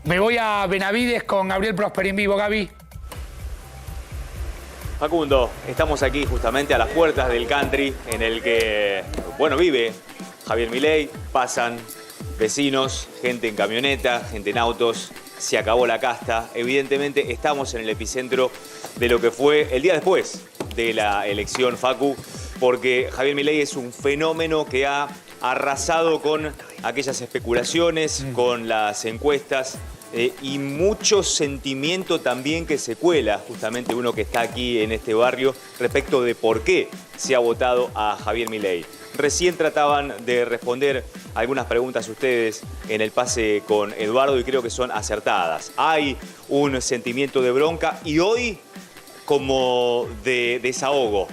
Me voy a Benavides con Gabriel Prosperi en vivo. Gaby. Facundo, estamos aquí justamente a las puertas del country en el que, bueno, vive Javier Milei. Pasan vecinos, gente en camioneta, gente en autos. Se acabó la casta. Evidentemente estamos en el epicentro de lo que fue el día después de la elección, Facu, porque Javier Milei es un fenómeno que ha arrasado con aquellas especulaciones, con las encuestas y mucho sentimiento también que se cuela, justamente uno que está aquí en este barrio, respecto de por qué se ha votado a Javier Milei. Recién trataban de responder algunas preguntas ustedes en el pase con Eduardo y creo que son acertadas. Hay un sentimiento de bronca y hoy como de desahogo.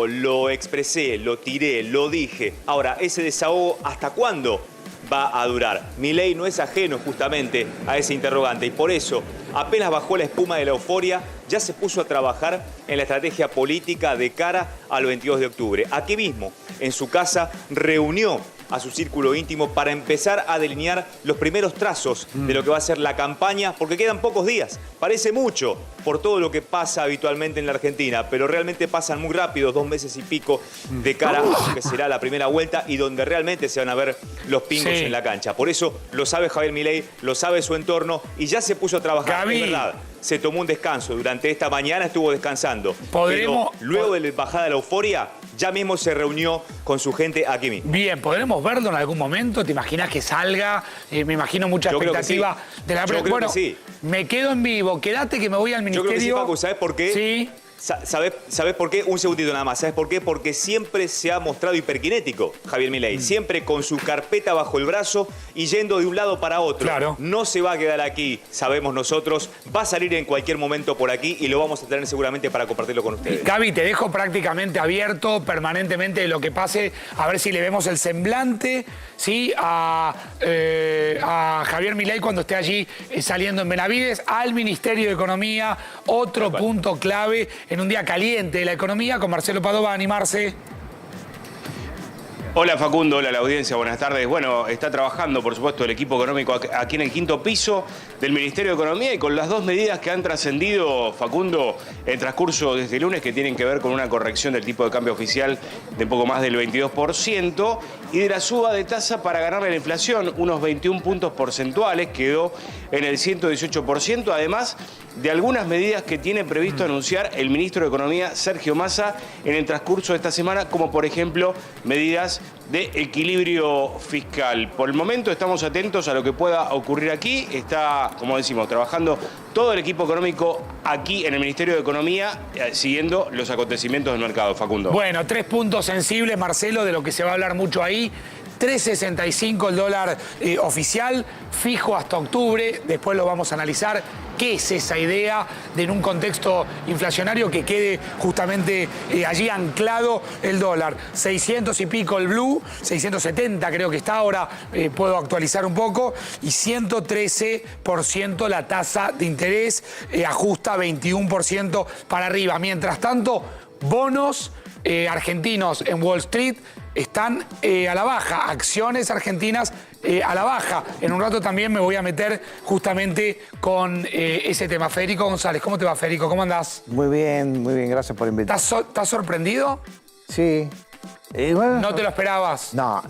Lo expresé, lo tiré, lo dije. Ahora, ese desahogo, ¿hasta cuándo va a durar? Milei no es ajeno justamente a ese interrogante y por eso, apenas bajó la espuma de la euforia, ya se puso a trabajar en la estrategia política de cara al 22 de octubre. Aquí mismo, en su casa, reunió a su círculo íntimo para empezar a delinear los primeros trazos de lo que va a ser la campaña, porque quedan pocos días. Parece mucho por todo lo que pasa habitualmente en la Argentina, pero realmente pasan muy rápido, 2 meses y pico de cara a lo que será la primera vuelta y donde realmente se van a ver los pingos en la cancha. Por eso lo sabe Javier Milei, lo sabe su entorno y ya se puso a trabajar. Gaby, es verdad, se tomó un descanso. Durante esta mañana estuvo descansando. Pero luego de la bajada de la euforia, ya mismo se reunió con su gente aquí mismo. Bien, ¿podremos verlo en algún momento? ¿Te imaginas que salga? Me imagino mucha expectativa de la prensa. Bueno, sí. Me quedo en vivo. Quédate que me voy al ministerio. Yo creo que sí, Paco. ¿Sabes por qué? Sí. ¿Sabes por qué? Un segundito nada más. ¿Sabes por qué? Porque siempre se ha mostrado hiperkinético Javier Milei. Siempre con su carpeta bajo el brazo y yendo de un lado para otro. Claro. No se va a quedar aquí, sabemos nosotros. Va a salir en cualquier momento por aquí y lo vamos a tener seguramente para compartirlo con ustedes. Gaby, te dejo prácticamente abierto permanentemente de lo que pase. A ver si le vemos el semblante, ¿sí? a Javier Milei cuando esté allí saliendo en Benavides, al Ministerio de Economía. Otro punto clave en un día caliente de la economía, con Marcelo Padovani. Marce. Hola Facundo, hola a la audiencia, buenas tardes. Bueno, está trabajando, por supuesto, el equipo económico aquí en el 5º piso del Ministerio de Economía y con las 2 medidas que han trascendido, Facundo, en transcurso desde el lunes, que tienen que ver con una corrección del tipo de cambio oficial de un poco más del 22% y de la suba de tasa para ganarle la inflación, unos 21 puntos porcentuales, quedó en el 118%, además de algunas medidas que tiene previsto anunciar el ministro de Economía, Sergio Massa, en el transcurso de esta semana, como por ejemplo medidas de equilibrio fiscal. Por el momento estamos atentos a lo que pueda ocurrir aquí. Está, como decimos, trabajando todo el equipo económico aquí en el Ministerio de Economía, siguiendo los acontecimientos del mercado, Facundo. Bueno, 3 puntos sensibles, Marcelo, de lo que se va a hablar mucho ahí. 3.65 el dólar oficial, fijo hasta octubre. Después lo vamos a analizar. ¿Qué es esa idea de en un contexto inflacionario que quede justamente allí anclado el dólar? 600 y pico el blue, 670 creo que está ahora, puedo actualizar un poco, y 113% la tasa de interés, ajusta 21% para arriba. Mientras tanto, bonos argentinos en Wall Street están a la baja, acciones argentinas a la baja. En un rato también me voy a meter justamente con ese tema. Federico González, ¿cómo te va, Federico? ¿Cómo andás? Muy bien, gracias por invitarme. ¿Estás sorprendido? Sí. Bueno, ¿No te lo esperabas? No,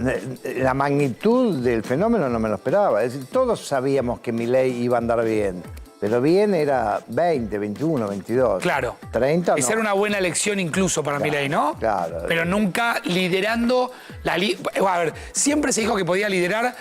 la magnitud del fenómeno no me lo esperaba. Es decir, todos sabíamos que Milei iba a andar bien. Pero bien era 20, 21, 22. Claro. 30 no. Esa era una buena elección incluso para Milei, ¿no? Claro. Pero nunca liderando la... A ver, siempre se dijo que podía liderar,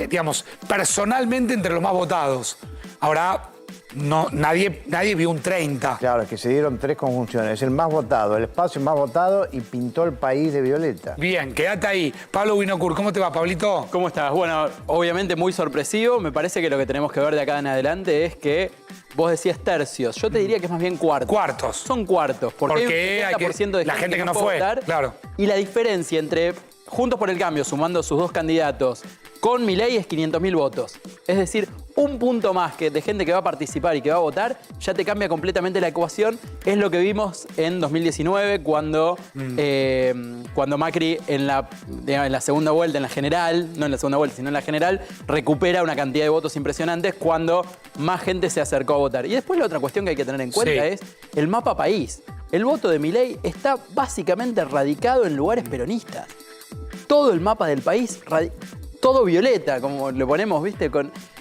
digamos, personalmente entre los más votados. Ahora, no, nadie vio un 30. Claro, es que se dieron 3 conjunciones. Es el más votado, el espacio más votado y pintó el país de violeta. Bien, quédate ahí. Pablo Winocur, ¿cómo te va, Pablito? ¿Cómo estás? Bueno, obviamente muy sorpresivo. Me parece que lo que tenemos que ver de acá en adelante es que vos decías tercios. Yo te diría que es más bien cuartos. Cuartos. Son cuartos. Porque hay un 70% de la gente que no fue, votar, claro. Y la diferencia entre Juntos por el Cambio, sumando sus 2 candidatos, con Milei es 500.000 votos. Es decir, un punto más de gente que va a participar y que va a votar, ya te cambia completamente la ecuación. Es lo que vimos en 2019 cuando Macri en la segunda vuelta, en la general, no en la segunda vuelta, sino en la general, recupera una cantidad de votos impresionantes cuando más gente se acercó a votar. Y después la otra cuestión que hay que tener en cuenta es el mapa país. El voto de Milei está básicamente radicado en lugares peronistas. Todo el mapa del país, todo violeta, como le ponemos, ¿viste?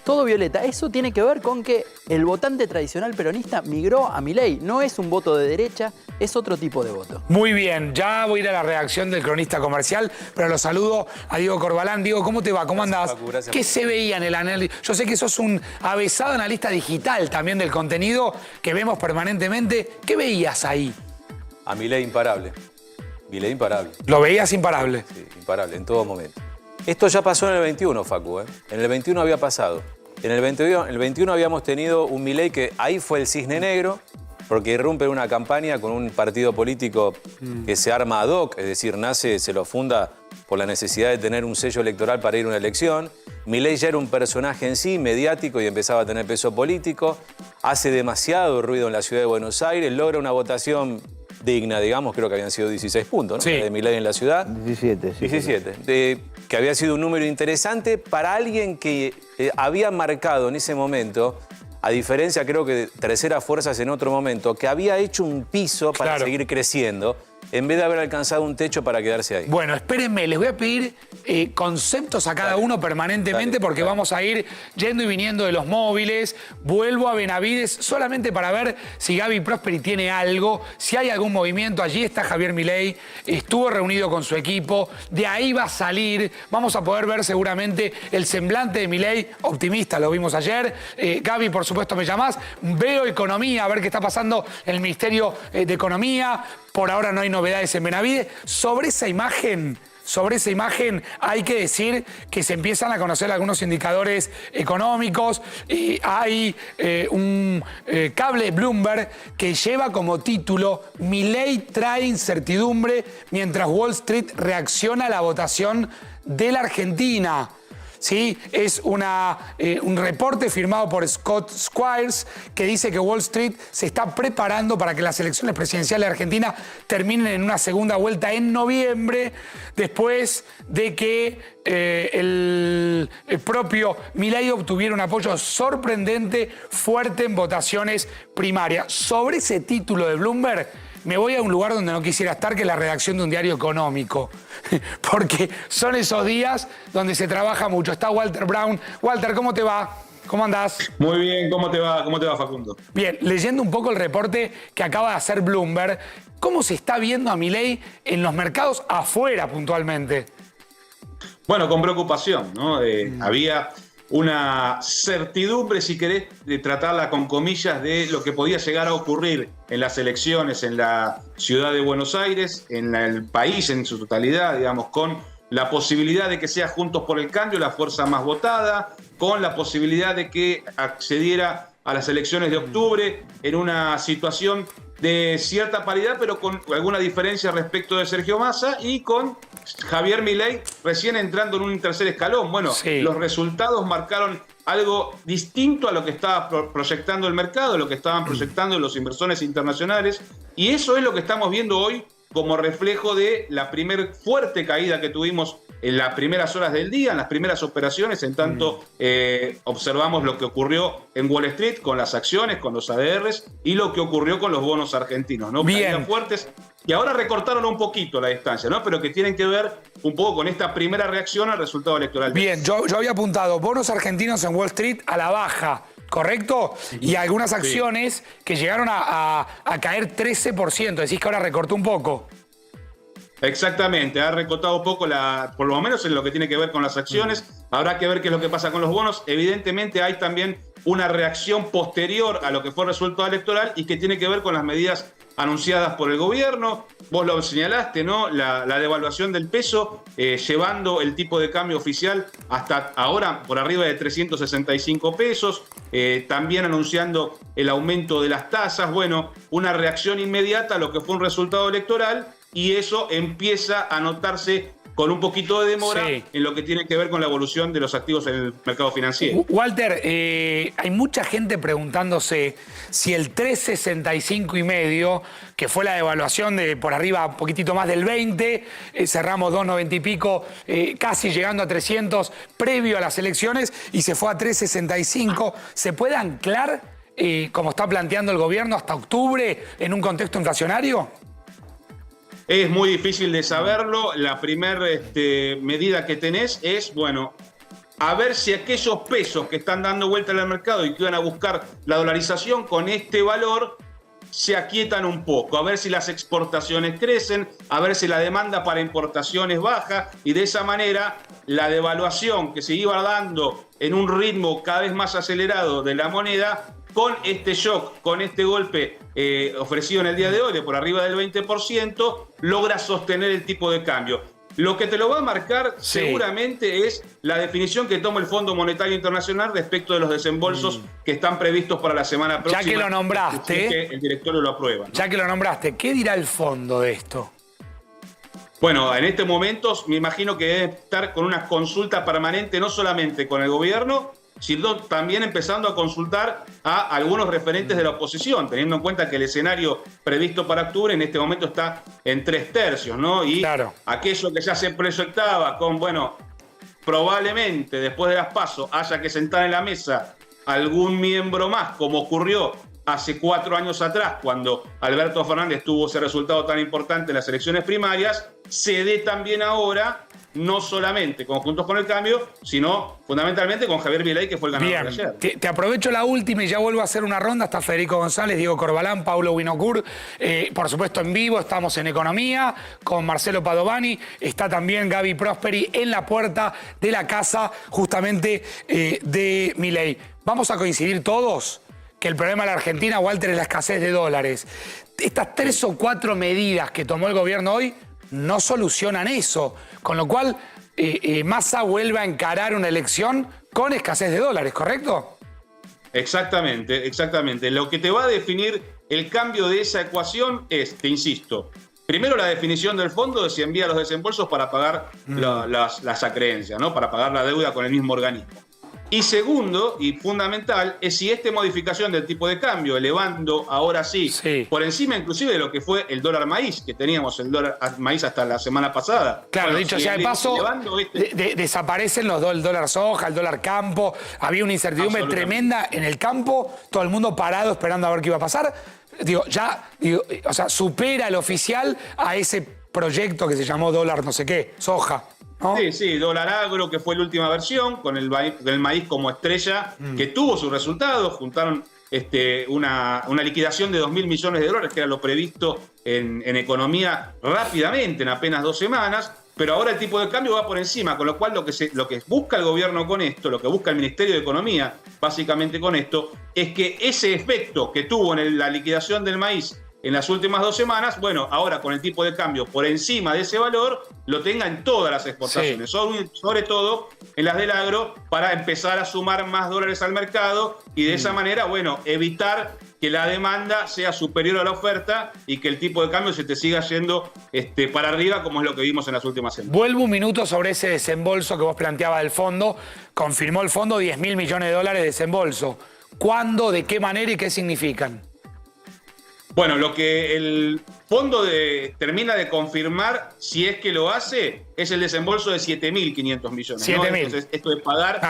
Todo violeta. Eso tiene que ver con que el votante tradicional peronista migró a Milei. No es un voto de derecha, es otro tipo de voto. Muy bien, ya voy a ir a la reacción del cronista comercial, pero lo saludo a Diego Corbalán. Diego, ¿cómo te va? ¿Cómo andás? Facu, gracias. ¿Qué se veía en el análisis? Yo sé que sos un avesado analista digital también del contenido que vemos permanentemente. ¿Qué veías ahí? A Milei imparable. Milei imparable. Lo veías imparable. Sí, imparable, en todo momento. Esto ya pasó en el 21, Facu, ¿eh? En el 21 había pasado. En el 21 habíamos tenido un Milei que ahí fue el cisne negro, porque irrumpe una campaña con un partido político que se arma ad hoc, es decir, se lo funda por la necesidad de tener un sello electoral para ir a una elección. Milei ya era un personaje en sí, mediático, y empezaba a tener peso político. Hace demasiado ruido en la ciudad de Buenos Aires, logra una votación digna, digamos, creo que habían sido 16 puntos, ¿no? Sí. De Milei en la ciudad. 17, sí. 17. Que había sido un número interesante para alguien que había marcado en ese momento, a diferencia creo que de terceras fuerzas en otro momento, que había hecho un piso para seguir creciendo, en vez de haber alcanzado un techo para quedarse ahí. Bueno, espérenme, les voy a pedir conceptos a cada uno permanentemente porque vamos a ir yendo y viniendo de los móviles. Vuelvo a Benavides solamente para ver si Gaby Prosperi tiene algo, si hay algún movimiento. Allí está Javier Milei, estuvo reunido con su equipo, de ahí va a salir. Vamos a poder ver seguramente el semblante de Milei, optimista, lo vimos ayer. Gaby, por supuesto, me llamás. Veo economía, a ver qué está pasando en el Ministerio de Economía. Por ahora no hay novedades en Benavides. Sobre esa imagen hay que decir que se empiezan a conocer algunos indicadores económicos. Hay un cable Bloomberg que lleva como título Milei trae incertidumbre mientras Wall Street reacciona a la votación de la Argentina. ¿Sí? Es un reporte firmado por Scott Squires que dice que Wall Street se está preparando para que las elecciones presidenciales de Argentina terminen en una segunda vuelta en noviembre, después de que el propio Milei obtuviera un apoyo sorprendente, fuerte en votaciones primarias. Sobre ese título de Bloomberg, me voy a un lugar donde no quisiera estar, que es la redacción de un diario económico. Porque son esos días donde se trabaja mucho. Está Walter Brown. Walter, ¿cómo te va? ¿Cómo andás? Muy bien, ¿cómo te va? ¿Cómo te va, Facundo? Bien, leyendo un poco el reporte que acaba de hacer Bloomberg, ¿cómo se está viendo a Milei en los mercados afuera puntualmente? Bueno, con preocupación, ¿no? Había una certidumbre, si querés, de tratarla con comillas, de lo que podía llegar a ocurrir en las elecciones en la ciudad de Buenos Aires, en el país en su totalidad, digamos, con la posibilidad de que sea Juntos por el Cambio la fuerza más votada, con la posibilidad de que accediera a las elecciones de octubre en una situación de cierta paridad, pero con alguna diferencia respecto de Sergio Massa, y con Javier Milei recién entrando en un tercer escalón. Bueno, los resultados marcaron algo distinto a lo que estaba proyectando el mercado, lo que estaban proyectando los inversores internacionales, y eso es lo que estamos viendo hoy como reflejo de la primer fuerte caída que tuvimos en las primeras horas del día, en las primeras operaciones, en tanto observamos lo que ocurrió en Wall Street con las acciones, con los ADRs, y lo que ocurrió con los bonos argentinos, ¿no? Caídas fuertes, y ahora recortaron un poquito la distancia, ¿no? Pero que tienen que ver un poco con esta primera reacción al resultado electoral. Bien, yo había apuntado bonos argentinos en Wall Street a la baja, ¿correcto? Y algunas acciones que llegaron a caer 13%, decís que ahora recortó un poco. Exactamente, ha recortado un poco, por lo menos en lo que tiene que ver con las acciones. Habrá que ver qué es lo que pasa con los bonos. Evidentemente hay también una reacción posterior a lo que fue el resultado electoral y que tiene que ver con las medidas anunciadas por el gobierno. Vos lo señalaste, ¿no? La devaluación del peso, llevando el tipo de cambio oficial hasta ahora por arriba de 365 pesos. También anunciando el aumento de las tasas. Bueno, una reacción inmediata a lo que fue un resultado electoral, y eso empieza a notarse con un poquito de demora Sí. en lo que tiene que ver con la evolución de los activos en el mercado financiero. Walter, hay mucha gente preguntándose si el 3,65 y medio, que fue la devaluación de por arriba un poquitito más del 20, cerramos 2,90 y pico, casi llegando a 300 previo a las elecciones y se fue a 3,65. ¿Se puede anclar, como está planteando el gobierno, hasta octubre en un contexto inflacionario? Es muy difícil de saberlo. La primera medida que tenés es, bueno, a ver si aquellos pesos que están dando vuelta en el mercado y que van a buscar la dolarización con este valor se aquietan un poco, a ver si las exportaciones crecen, a ver si la demanda para importaciones baja y de esa manera la devaluación que se iba dando en un ritmo cada vez más acelerado de la moneda, con este shock, con este golpe ofrecido en el día de hoy de por arriba del 20%, logra sostener el tipo de cambio. Lo que te lo va a marcar seguramente es la definición que toma el Fondo Monetario Internacional respecto de los desembolsos que están previstos para la semana próxima. Ya que lo nombraste, que el directorio lo aprueba, ¿no? Ya que lo nombraste, ¿qué dirá el fondo de esto? Bueno, en este momento me imagino que debe estar con una consulta permanente, no solamente con el gobierno, sino también empezando a consultar a algunos referentes de la oposición, teniendo en cuenta que el escenario previsto para octubre en este momento está en 3/3, ¿no? Y claro, aquello que ya se proyectaba con, bueno, probablemente después de las PASO haya que sentar en la mesa algún miembro más, como ocurrió hace 4 años atrás, cuando Alberto Fernández tuvo ese resultado tan importante en las elecciones primarias, se dé también ahora, no solamente con Juntos con el Cambio, sino fundamentalmente con Javier Milei, que fue el ganador de ayer. Te aprovecho la última y ya vuelvo a hacer una ronda. Está Federico González, Diego Corbalán, Paulo Winocur. Por supuesto, en vivo estamos en Economía con Marcelo Padovani. Está también Gaby Prosperi en la puerta de la casa, justamente de Milei. Vamos a coincidir todos que el problema de la Argentina, Walter, es la escasez de dólares. Estas 3 o 4 medidas que tomó el gobierno hoy no solucionan eso, con lo cual Massa vuelve a encarar una elección con escasez de dólares, ¿correcto? Exactamente, exactamente. Lo que te va a definir el cambio de esa ecuación es, te insisto, primero la definición del fondo de si envía los desembolsos para pagar las acreencias, ¿no? Para pagar la deuda con el mismo organismo. Y segundo, y fundamental, es si esta modificación del tipo de cambio, elevando ahora sí, por encima inclusive de lo que fue el dólar maíz, que teníamos el dólar maíz hasta la semana pasada. Claro, bueno, dicho sea de paso, desaparecen el dólar soja, el dólar campo. Había una incertidumbre tremenda en el campo, todo el mundo parado esperando a ver qué iba a pasar. O sea, supera el oficial a ese proyecto que se llamó dólar no sé qué, soja, ¿no? Sí, dólar agro, que fue la última versión, con el maíz como estrella, que tuvo sus resultados, juntaron una liquidación de 2.000 millones de dólares, que era lo previsto en economía rápidamente, en apenas 2 semanas, pero ahora el tipo de cambio va por encima, con lo cual lo que busca el gobierno con esto, lo que busca el Ministerio de Economía, básicamente con esto, es que ese efecto que tuvo en la liquidación del maíz en las últimas 2 semanas, bueno, ahora con el tipo de cambio por encima de ese valor, lo tenga en todas las exportaciones, sobre todo en las del agro, para empezar a sumar más dólares al mercado y de esa manera, bueno, evitar que la demanda sea superior a la oferta y que el tipo de cambio se te siga yendo para arriba, como es lo que vimos en las últimas semanas. Vuelvo un minuto sobre ese desembolso que vos planteabas del fondo. Confirmó el fondo 10.000 millones de dólares de desembolso. ¿Cuándo, de qué manera y qué significan? Bueno, lo que el fondo termina de confirmar, si es que lo hace, es el desembolso de 7.500 millones. 7.000. ¿No? Entonces, esto de pagar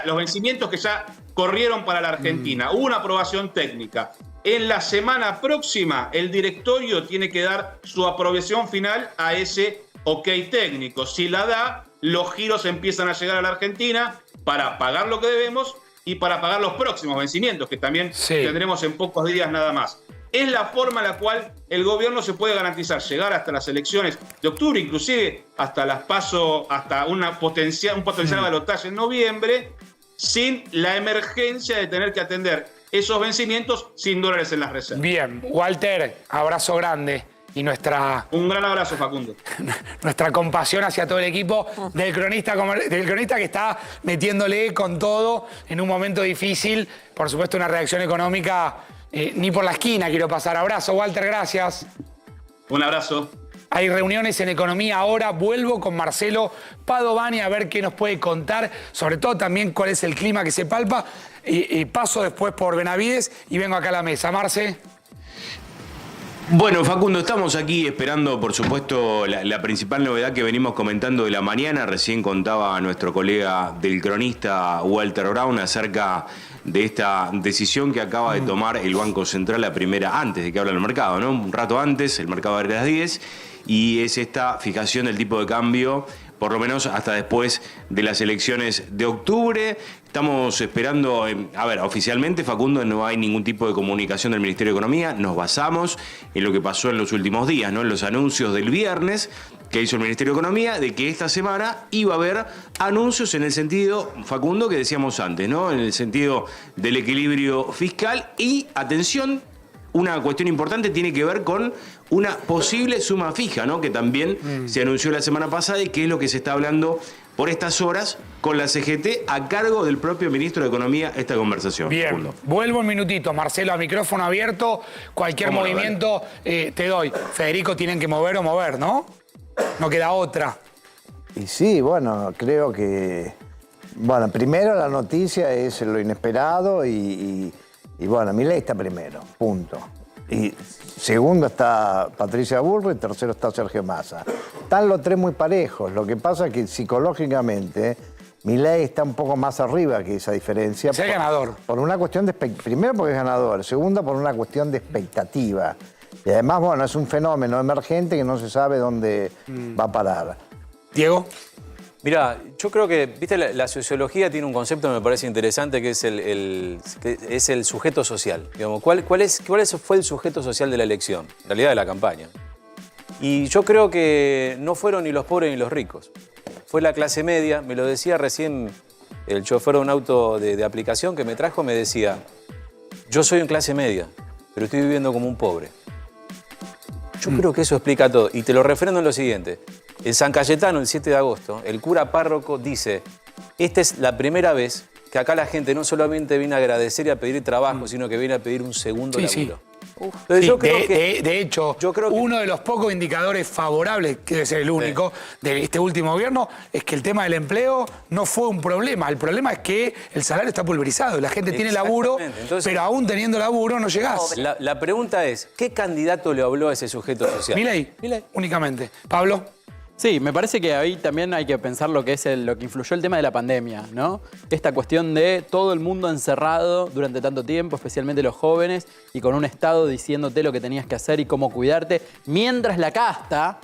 los vencimientos que ya corrieron para la Argentina. Hubo una aprobación técnica. En la semana próxima, el directorio tiene que dar su aprobación final a ese ok técnico. Si la da, los giros empiezan a llegar a la Argentina para pagar lo que debemos y para pagar los próximos vencimientos, que también tendremos en pocos días nada más. Es la forma en la cual el gobierno se puede garantizar llegar hasta las elecciones de octubre, inclusive hasta las PASO, hasta un potencial balotaje en noviembre, sin la emergencia de tener que atender esos vencimientos sin dólares en las reservas. Bien, Walter, abrazo grande. Y un gran abrazo, Facundo. Nuestra compasión hacia todo el equipo del cronista que está metiéndole con todo en un momento difícil. Por supuesto, una reacción económica ni por la esquina quiero pasar. Abrazo, Walter, gracias. Un abrazo. Hay reuniones en economía ahora. Vuelvo con Marcelo Padovani a ver qué nos puede contar, sobre todo también cuál es el clima que se palpa. Y paso después por Benavides y vengo acá a la mesa. Marce. Bueno, Facundo, estamos aquí esperando, por supuesto, la principal novedad que venimos comentando de la mañana. Recién contaba nuestro colega del cronista Walter Brown acerca de esta decisión que acaba de tomar el Banco Central antes de que hable el mercado, ¿no? Un rato antes, el mercado abre a las 10, y es esta fijación del tipo de cambio, por lo menos hasta después de las elecciones de octubre. Estamos esperando, oficialmente, Facundo, no hay ningún tipo de comunicación del Ministerio de Economía. Nos basamos en lo que pasó en los últimos días, ¿no? En los anuncios del viernes que hizo el Ministerio de Economía de que esta semana iba a haber anuncios en el sentido, Facundo, que decíamos antes, ¿no? En el sentido del equilibrio fiscal y, atención, una cuestión importante tiene que ver con una posible suma fija, ¿no? Que también se anunció la semana pasada y que es lo que se está hablando por estas horas con la CGT a cargo del propio ministro de Economía esta conversación. Bien, Facundo. vuelvo un minutito, Marcelo, a micrófono abierto. Cualquier movimiento te doy. Federico, tienen que mover o mover, ¿no? No queda otra. Y sí, bueno, creo que... Bueno, primero la noticia es lo inesperado y bueno, Milei está primero, punto. Y segundo está Patricia Bullrich y tercero está Sergio Massa. Están los tres muy parejos. Lo que pasa es que psicológicamente Milei está un poco más arriba que esa diferencia. Es el ganador. Por una cuestión de... Primero porque es ganador, segundo por una cuestión de expectativa. Y además, bueno, es un fenómeno emergente que no se sabe dónde va a parar. Diego. Mira, yo creo que, viste, la sociología tiene un concepto que me parece interesante, que es el sujeto social. Digamos, ¿cuál fue el sujeto social de la elección? En realidad de la campaña. Y yo creo que no fueron ni los pobres ni los ricos. Fue la clase media, me lo decía recién el chofer de un auto de aplicación que me trajo, me decía, yo soy en clase media, pero estoy viviendo como un pobre. Yo creo que eso explica todo. Y te lo refrendo en lo siguiente. En San Cayetano, el 7 de agosto, el cura párroco dice, esta es la primera vez que acá la gente no solamente viene a agradecer y a pedir trabajo, sino que viene a pedir un segundo laburo. Entonces, Sí, yo creo que, de hecho, uno de los pocos indicadores favorables, que debe ser el único, de este último gobierno, es que el tema del empleo no fue un problema. El problema es que el salario está pulverizado y la gente tiene laburo, Entonces, pero aún teniendo laburo no llegás. la pregunta es, ¿qué candidato le habló a ese sujeto social? Milei, únicamente. Pablo. Sí, me parece que ahí también hay que pensar lo que es lo que influyó el tema de la pandemia, ¿no? Esta cuestión de todo el mundo encerrado durante tanto tiempo, especialmente los jóvenes, y con un Estado diciéndote lo que tenías que hacer y cómo cuidarte, mientras la casta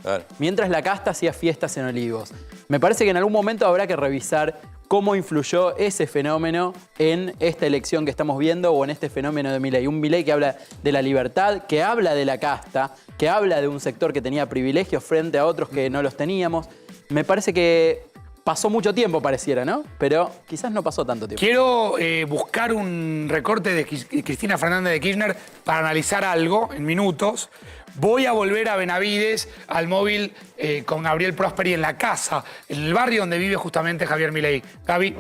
hacía fiestas en Olivos. Me parece que en algún momento habrá que revisar cómo influyó ese fenómeno en esta elección que estamos viendo o en este fenómeno de Milei. Un Milei que habla de la libertad, que habla de la casta, que habla de un sector que tenía privilegios frente a otros que no los teníamos. Me parece que pasó mucho tiempo, pareciera, ¿no? Pero quizás no pasó tanto tiempo. Quiero buscar un recorte de Cristina Fernández de Kirchner para analizar algo en minutos. Voy a volver a Benavides, al móvil con Gabriel Prosperi en la casa, en el barrio donde vive justamente Javier Milei. Gaby.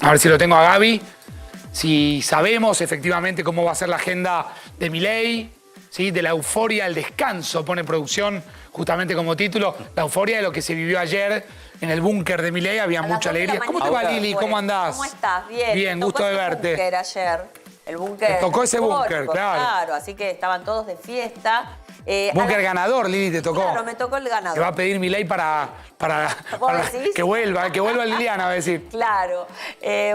A ver si lo tengo a Gaby. Si sabemos efectivamente cómo va a ser la agenda de Milei, ¿sí? De la euforia al descanso, pone producción justamente como título, la euforia de lo que se vivió ayer en el búnker de Milei, había mucha alegría. ¿Cómo te va, Lili? ¿Cómo andás? ¿Cómo estás? Bien. Bien, gusto de verte. Búnker ayer. El búnker. Te tocó ese búnker, histórico, claro. Claro, así que estaban todos de fiesta. Búnker ganador, Lili, te tocó. Claro, me tocó el ganador. Te va a pedir Milei para decís? que vuelva Liliana, va a decir. Claro.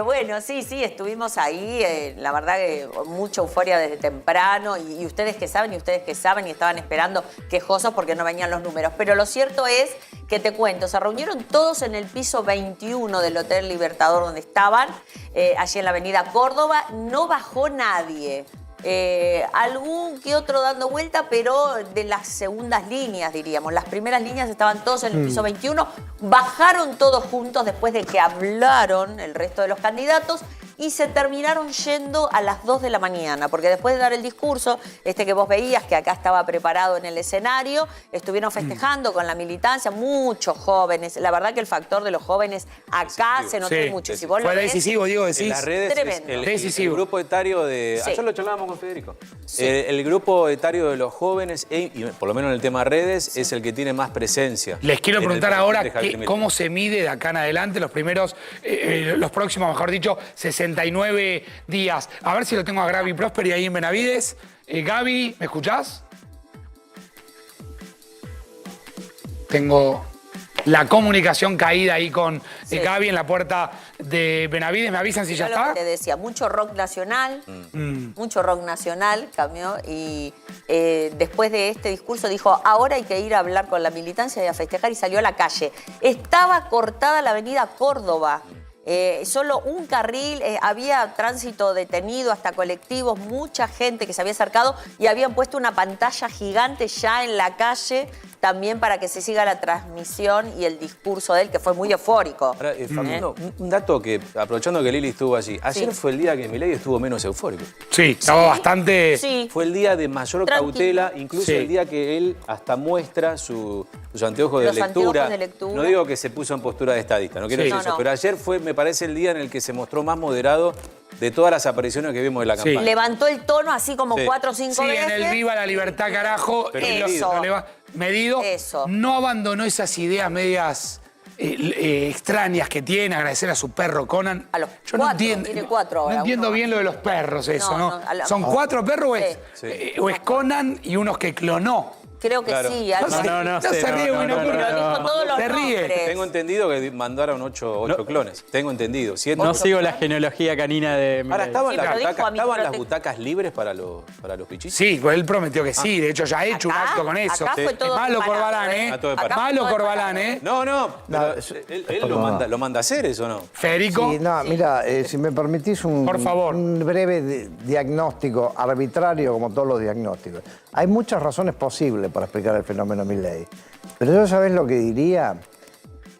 Bueno, sí, estuvimos ahí. La verdad que mucha euforia desde temprano. Y ustedes que saben, y estaban esperando quejosos porque no venían los números. Pero lo cierto es que te cuento, se reunieron todos en el piso 21 del Hotel Libertador donde estaban, allí en la avenida Córdoba. No bajó nadie. Algún que otro dando vuelta, pero de las segundas líneas, diríamos. Las primeras líneas estaban todos en el piso 21. Bajaron todos juntos después de que hablaron el resto de los candidatos. y se terminaron yendo a las 2 de la mañana, porque después de dar el discurso, que vos veías que acá estaba preparado en el escenario, estuvieron festejando con la militancia, muchos jóvenes. La verdad que el factor de los jóvenes acá se notó mucho. Si vos lo Fue ves, decisivo, Diego, decís. En las redes Tremendo. el grupo etario de... Sí. Ayer lo charlábamos con Federico. Sí. El grupo etario de los jóvenes, y por lo menos en el tema redes, es el que tiene más presencia. Les quiero en el preguntar perfil ahora de Javier Milei. cómo se mide de acá en adelante los próximos, mejor dicho, 69 días. A ver si lo tengo a Gaby Prosperi ahí en Benavides. Gaby, ¿me escuchás? Tengo la comunicación caída ahí con Gaby en la puerta de Benavides. ¿Me avisan si ya Era lo está? que te decía, mucho rock nacional, cambió y después de este discurso dijo, ahora hay que ir a hablar con la militancia y a festejar, y salió a la calle. Estaba cortada la avenida Córdoba. Solo un carril, había tránsito detenido, hasta colectivos, mucha gente que se había acercado y habían puesto una pantalla gigante ya en la calle también para que se siga la transmisión y el discurso de él, que fue muy eufórico. Ahora, Facundo, un dato que, aprovechando que Lili estuvo allí, ayer fue el día que Milei estuvo menos eufórico. Sí, estaba bastante... Sí. Fue el día de mayor Tranquilo. cautela, incluso Sí. el día que él hasta muestra sus anteojos de Los lectura. anteojos de lectura. No digo que se puso en postura de estadista, no quiero Sí. decir eso, No. pero ayer fue, me parece, el día en el que se mostró más moderado de todas las apariciones que vimos de la Sí. campaña. Levantó el tono así como Sí. 4 o 5 Sí, veces. en el Viva la Libertad, carajo. Pero medido. Medido. Eso. No abandonó esas ideas medias extrañas que tiene, agradecer a su perro Conan. A los Yo 4, no entiendo, tiene 4 ahora, no entiendo uno. bien lo de los perros eso, No, ¿no? no, a la- ¿Son 4 perros Sí. o es Conan y unos que clonó? Creo que Claro. sí. algo así. No se sé, ríe, no, bueno, no, pero Pero dijo todos los se ríe. nombres. Tengo entendido que mandaron 8 clones. Tengo entendido. 7. No sigo la genealogía canina de Ahora, Milei. ¿estaban, Sí, las, pero dijo butacas, a mí, estaban pero las te- butacas libres para los pichichos? Sí, pues él prometió que sí. De hecho, ya ha hecho un Acá- acto con eso. acá fue todo Es malo preparado, Corbalán, ¿eh? Ah, todo preparado. Acá Malo fue todo Corbalán, preparado. ¿eh? No, pero él lo manda a hacer eso, ¿no? Federico. Sí, no, mira, si me permitís Por favor. un breve diagnóstico arbitrario, como todos los diagnósticos. Hay muchas razones posibles para explicar el fenómeno Milei. Pero yo, ¿sabés lo que diría?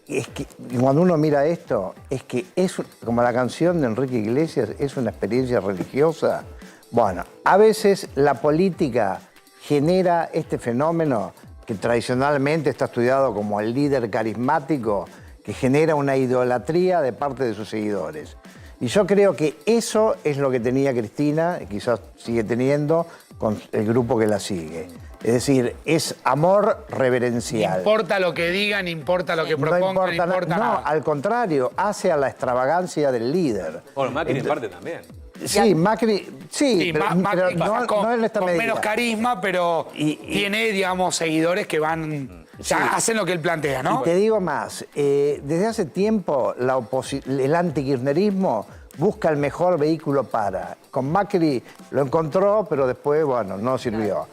Es que cuando uno mira esto, es que es como la canción de Enrique Iglesias, es una experiencia religiosa. Bueno, a veces la política genera este fenómeno que tradicionalmente está estudiado como el líder carismático, que genera una idolatría de parte de sus seguidores. Y yo creo que eso es lo que tenía Cristina, y quizás sigue teniendo, con el grupo que la sigue. Es decir, es amor No reverencial. importa lo que digan, importa lo que propongan, no importa no, nada. al contrario, hace a la extravagancia del líder. Bueno, Macri en parte también. Sí, Macri, sí, Sí, pero, Macri pero quizás no en esta con medida. menos carisma, pero tiene, digamos, seguidores que van, hacen lo que él plantea, ¿no? Y te digo más, desde hace tiempo el antikirchnerismo busca el mejor vehículo para. Con Macri lo encontró, pero después, bueno, no sirvió.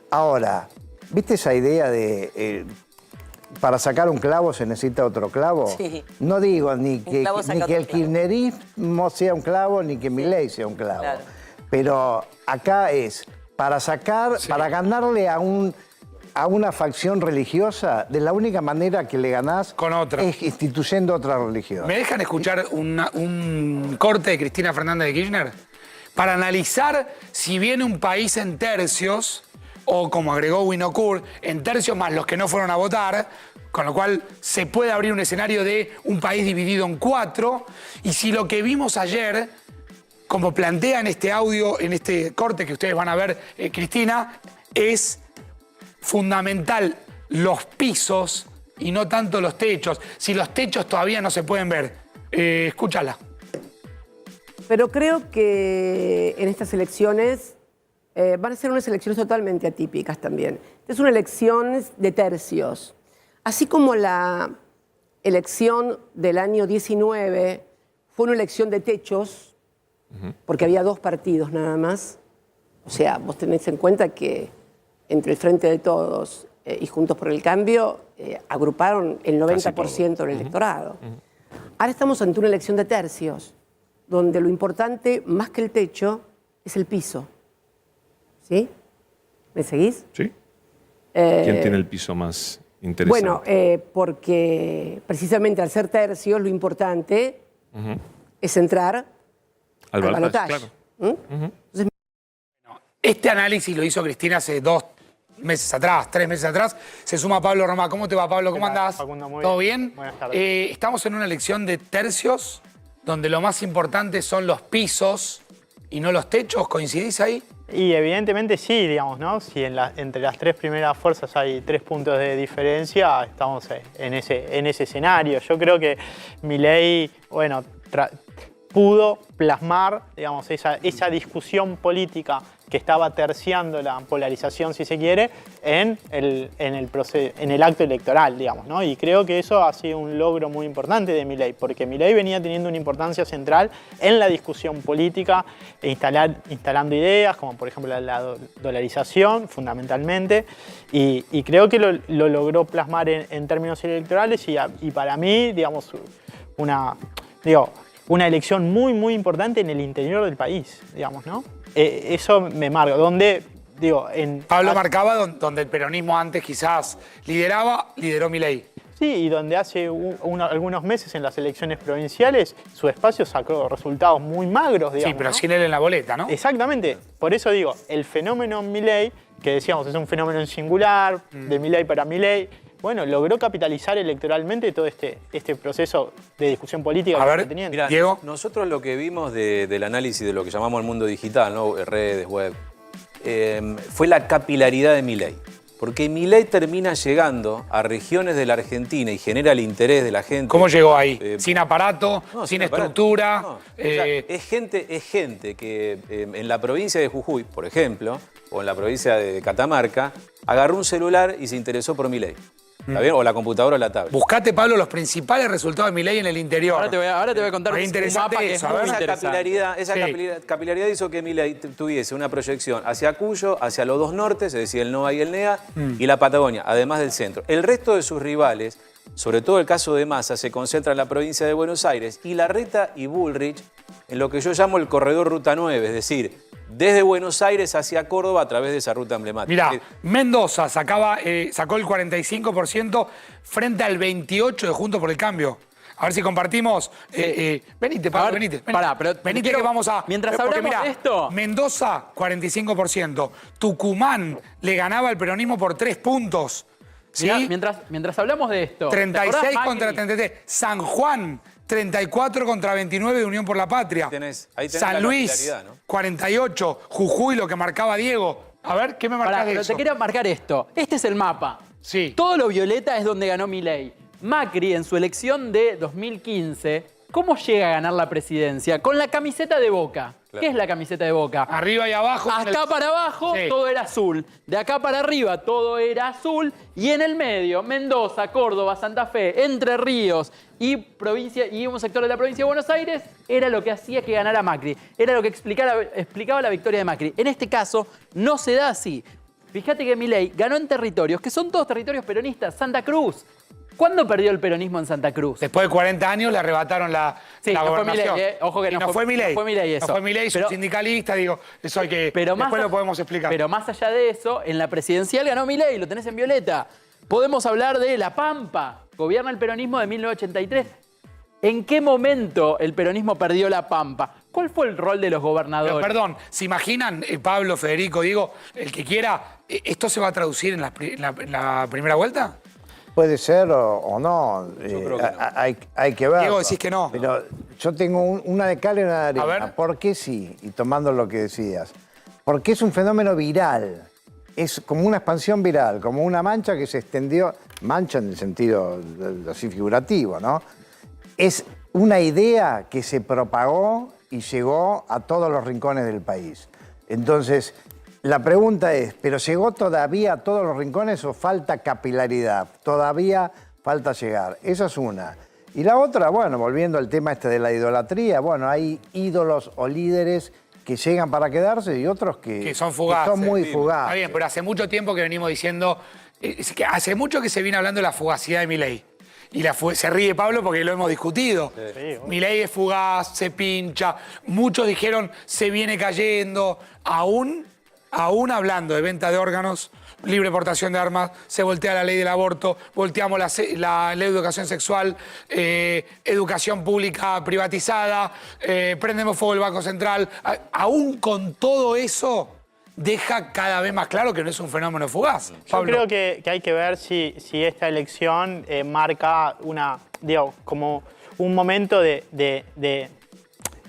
Ahora, ¿viste esa idea de para sacar un clavo se necesita otro clavo? Sí. No digo ni que, clavo saca ni que otro el clavo. kirchnerismo sea un clavo, ni que Milei sea un clavo. Claro. Pero acá es para sacar, para ganarle a una facción religiosa, de la única manera que le ganás Con otra. es instituyendo otra religión. ¿Me dejan escuchar un corte de Cristina Fernández de Kirchner? Para analizar si viene un país en tercios, o como agregó Winocur, en tercios más los que no fueron a votar, con lo cual se puede abrir un escenario de un país dividido en 4, y si lo que vimos ayer, como plantea en este audio, en este corte que ustedes van a ver, Cristina, es fundamental los pisos y no tanto los techos. Si los techos todavía no se pueden ver, escúchala. Pero creo que en estas elecciones van a ser unas elecciones totalmente atípicas también. Es una elección de tercios. Así como la elección del año 19 fue una elección de techos, porque había 2 partidos nada más. O sea, vos tenés en cuenta que entre el Frente de Todos y Juntos por el Cambio agruparon el 90% del electorado. Ahora estamos ante una elección de tercios, donde lo importante, más que el techo, es el piso. ¿Sí? ¿Me seguís? Sí. ¿Quién tiene el piso más interesante? Bueno, porque precisamente al ser tercios, lo importante es entrar Al balotaje, balotaje. claro. Este análisis lo hizo Cristina hace 2 meses atrás, 3 meses atrás. Se suma Pablo Romá. ¿Cómo te va, Pablo? ¿Cómo andás? Facundo, muy ¿Todo bien. bien? Buenas tardes. Estamos en una elección de tercios, donde lo más importante son los pisos y no los techos. ¿Coincidís ahí? Y evidentemente sí, digamos, ¿no? Si entre las 3 primeras fuerzas hay 3 puntos de diferencia, estamos en ese escenario. Yo creo que Milei, bueno, pudo plasmar, digamos, esa discusión política que estaba terciando la polarización, si se quiere, en el acto electoral, digamos, ¿no? Y creo que eso ha sido un logro muy importante de Milei, porque Milei venía teniendo una importancia central en la discusión política, instalando ideas, como por ejemplo la dolarización, fundamentalmente, y creo que lo logró plasmar en términos electorales y para mí, digamos, una elección muy, muy importante en el interior del país, digamos, ¿no? Eso me marca, donde, digo, Pablo marcaba donde el peronismo antes quizás lideró Milei. Sí, y donde hace algunos meses en las elecciones provinciales su espacio sacó resultados muy magros, digamos. Sí, pero ¿no? sin él en la boleta, ¿no? Exactamente. Por eso digo, el fenómeno Milei, que decíamos es un fenómeno singular, de Milei para Milei, bueno, logró capitalizar electoralmente todo este proceso de discusión política que está teniendo. Mirá, Diego. Nosotros lo que vimos del análisis de lo que llamamos el mundo digital, ¿no? Redes, web, fue la capilaridad de Milei. Porque Milei termina llegando a regiones de la Argentina y genera el interés de la gente. ¿Cómo llegó ahí? ¿Sin aparato? ¿Sin aparato. estructura? No. O sea, es gente que en la provincia de Jujuy, por ejemplo, o en la provincia de Catamarca, agarró un celular y se interesó por Milei. ¿Está bien? O la computadora o la tablet. Buscate, Pablo, los principales resultados de Milei en el interior. Ahora te voy a contar Es un interesante mapa que eso, es a ver. muy interesante. Esa capilaridad hizo que Milei tuviese una proyección hacia Cuyo, hacia los 2 nortes, es decir, el NOA y el NEA, y la Patagonia, además del centro. El resto de sus rivales, sobre todo el caso de Massa, se concentra en la provincia de Buenos Aires, y Larreta y Bullrich en lo que yo llamo el corredor Ruta 9, es decir, desde Buenos Aires hacia Córdoba a través de esa ruta emblemática. Mirá, Mendoza sacó el 45% frente al 28% de Juntos por el Cambio. A ver si compartimos. Venite, Pablo, venite. Pará, pero venite que vamos a... mientras porque hablamos de esto... Mendoza, 45%. Tucumán le ganaba al peronismo por 3 puntos. ¿Sí? Mirá, mientras hablamos de esto... 36 contra 33. San Juan, 34 contra 29 de Unión por la Patria. Ahí tenés San la Luis, capilaridad, ¿no? 48. Jujuy, lo que marcaba Diego. A ver, ¿qué me marcás de pero eso? te quería marcar esto. Este es el mapa. Sí. Todo lo violeta es donde ganó Milei. Macri, en su elección de 2015, ¿cómo llega a ganar la presidencia? Con la camiseta de Boca. Claro. ¿Qué es la camiseta de Boca? Arriba y abajo. Acá para abajo Sí. todo era azul. De acá para arriba todo era azul. Y en el medio, Mendoza, Córdoba, Santa Fe, Entre Ríos y un sector de la provincia de Buenos Aires era lo que hacía que ganara Macri. Era lo que explicaba la victoria de Macri. En este caso no se da así. Fíjate que Milei ganó en territorios que son todos territorios peronistas. Santa Cruz. ¿Cuándo perdió el peronismo en Santa Cruz? Después de 40 años le arrebataron la no fue gobernación. Milei, ojo que Y no fue Milei. No fue Milei eso. No fue Milei, es un Pero- sindicalista, digo, eso hay que... Pero después lo podemos explicar. Pero más allá de eso, en la presidencial ganó Milei, lo tenés en violeta. Podemos hablar de La Pampa. Gobierna el peronismo de 1983. ¿En qué momento el peronismo perdió La Pampa? ¿Cuál fue el rol de los gobernadores? Pero, perdón, ¿se imaginan, Pablo, Federico, Diego, el que quiera, esto se va a traducir en la primera vuelta? Puede ser o no. creo que no. Hay que ver. Diego, decís que no. Pero yo tengo una de cal y una de arena. A ver. ¿Por qué sí? Y tomando lo que decías. Porque es un fenómeno viral. Es como una expansión viral, como una mancha que se extendió, mancha en el sentido así figurativo, ¿no? Es una idea que se propagó y llegó a todos los rincones del país. Entonces, la pregunta es, ¿pero llegó todavía a todos los rincones o falta capilaridad? Todavía falta llegar. Esa es una. Y la otra, bueno, volviendo al tema este de la idolatría, bueno, hay ídolos o líderes que llegan para quedarse y otros que son fugaces. que son muy fugaces. Está bien, pero hace mucho tiempo que venimos diciendo, que hace mucho que se viene hablando de la fugacidad de Milei. Y se ríe Pablo porque lo hemos discutido. Sí. Milei es fugaz, se pincha. Muchos dijeron, se viene cayendo. Aún hablando de venta de órganos, libre portación de armas, se voltea la ley del aborto, volteamos la ley de educación sexual, educación pública privatizada, prendemos fuego el Banco Central. Aún con todo eso, deja cada vez más claro que no es un fenómeno fugaz. Yo creo que hay que ver si esta elección marca como un momento de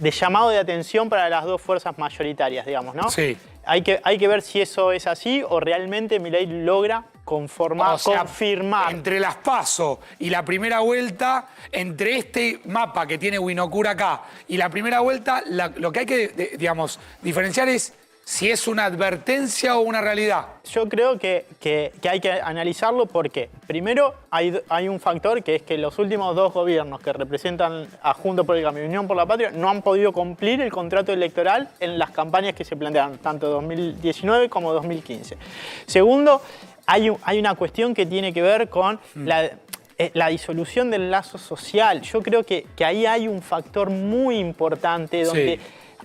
llamado de atención para las dos fuerzas mayoritarias, digamos, ¿no? Sí. Hay que ver si eso es así o realmente Milei logra confirmar. Entre las PASO y la primera vuelta, entre este mapa que tiene Winocura acá y la primera vuelta, lo que hay que, digamos, diferenciar es si es una advertencia o una realidad. Yo creo que hay que analizarlo porque, primero, hay un factor que es que los últimos dos gobiernos que representan a Juntos por el Cambio y Unión por la Patria no han podido cumplir el contrato electoral en las campañas que se plantearon, tanto 2019 como 2015. Segundo, hay una cuestión que tiene que ver con la disolución del lazo social. Yo creo que ahí hay un factor muy importante donde... Sí.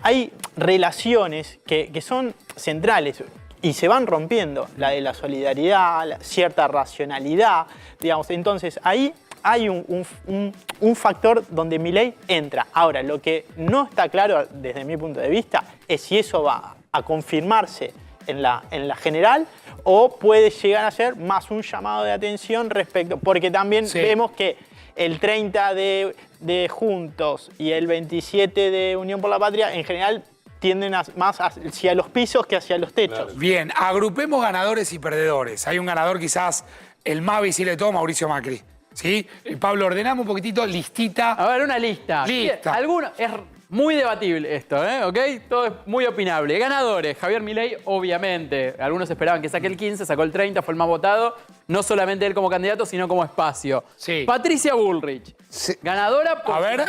Hay relaciones que son centrales y se van rompiendo, la de la solidaridad, cierta racionalidad, digamos. Entonces, ahí hay un factor donde Milei entra. Ahora, lo que no está claro desde mi punto de vista es si eso va a confirmarse en la general o puede llegar a ser más un llamado de atención respecto, porque también vemos que el 30 de Juntos y el 27 de Unión por la Patria, en general, tienden más hacia los pisos que hacia los techos. Claro. Bien, agrupemos ganadores y perdedores. Hay un ganador quizás el más visible de todo, Mauricio Macri. ¿Sí? Pablo, ordenamos un poquitito, listita. A ver, una lista. Lista. Es muy debatible esto, ¿eh? ¿Ok? Todo es muy opinable. Ganadores, Javier Milei, obviamente. Algunos esperaban que saque el 15, sacó el 30, fue el más votado. No solamente él como candidato, sino como espacio. Sí. Patricia Bullrich, ganadora por A ver.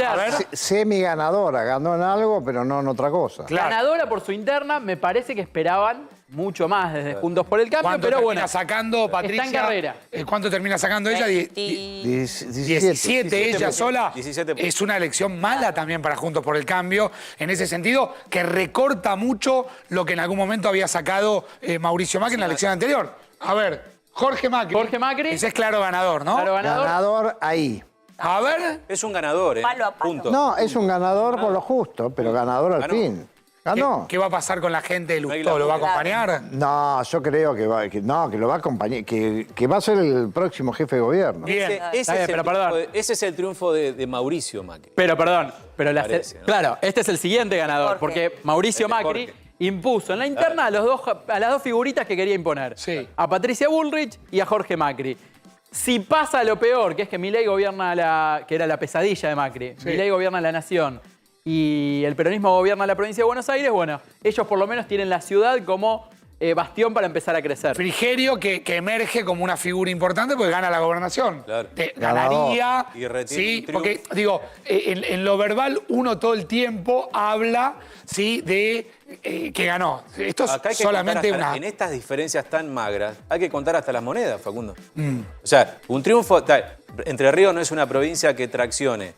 Semi-ganadora, ganó en algo, pero no en otra cosa. Claro. Ganadora por su interna, me parece que esperaban mucho más desde Juntos por el Cambio, ¿Cuánto pero termina bueno. sacando Patricia? Está en carrera. ¿Cuánto termina sacando ella? 17 ella sola. 17. Es una elección mala también para Juntos por el Cambio, en ese sentido, que recorta mucho lo que en algún momento había sacado Mauricio Macri en la elección anterior. A ver, Jorge Macri. Jorge Macri. Ese es claro ganador, ¿no? Claro ganador. Ganador ahí. A ver. Es un ganador, ¿eh? Palo a palo. Punto. No, es un ganador por lo justo, pero ganador al Ganó. fin. Ganó. ¿Qué va a pasar con la gente de No hay Lustó? ¿Lo va a glamour. acompañar? No, yo creo que lo va a acompañar, que va a ser el próximo jefe de gobierno. Bien. Ese es el triunfo de Mauricio Macri. Pero Parece, ¿no? claro, este es el siguiente ganador, Jorge. porque Mauricio Este es Macri Jorge. impuso en la interna a las dos figuritas que quería imponer. Sí. A Patricia Bullrich y a Jorge Macri. Si pasa lo peor, que es que Milei gobierna que era la pesadilla de Macri, Sí. Milei gobierna la nación y el peronismo gobierna la provincia de Buenos Aires, bueno, ellos por lo menos tienen la ciudad como bastión para empezar a crecer. Frigerio que emerge como una figura importante porque gana la gobernación. Claro. Ganaría. Y retiene Sí, un porque triunfo. digo, en lo verbal uno todo el tiempo habla, ¿sí? De que ganó. Esto Acá hay es que solamente contar hasta- una. En estas diferencias tan magras, hay que contar hasta las monedas, Facundo. O sea, un triunfo... Entre Ríos no es una provincia que traccione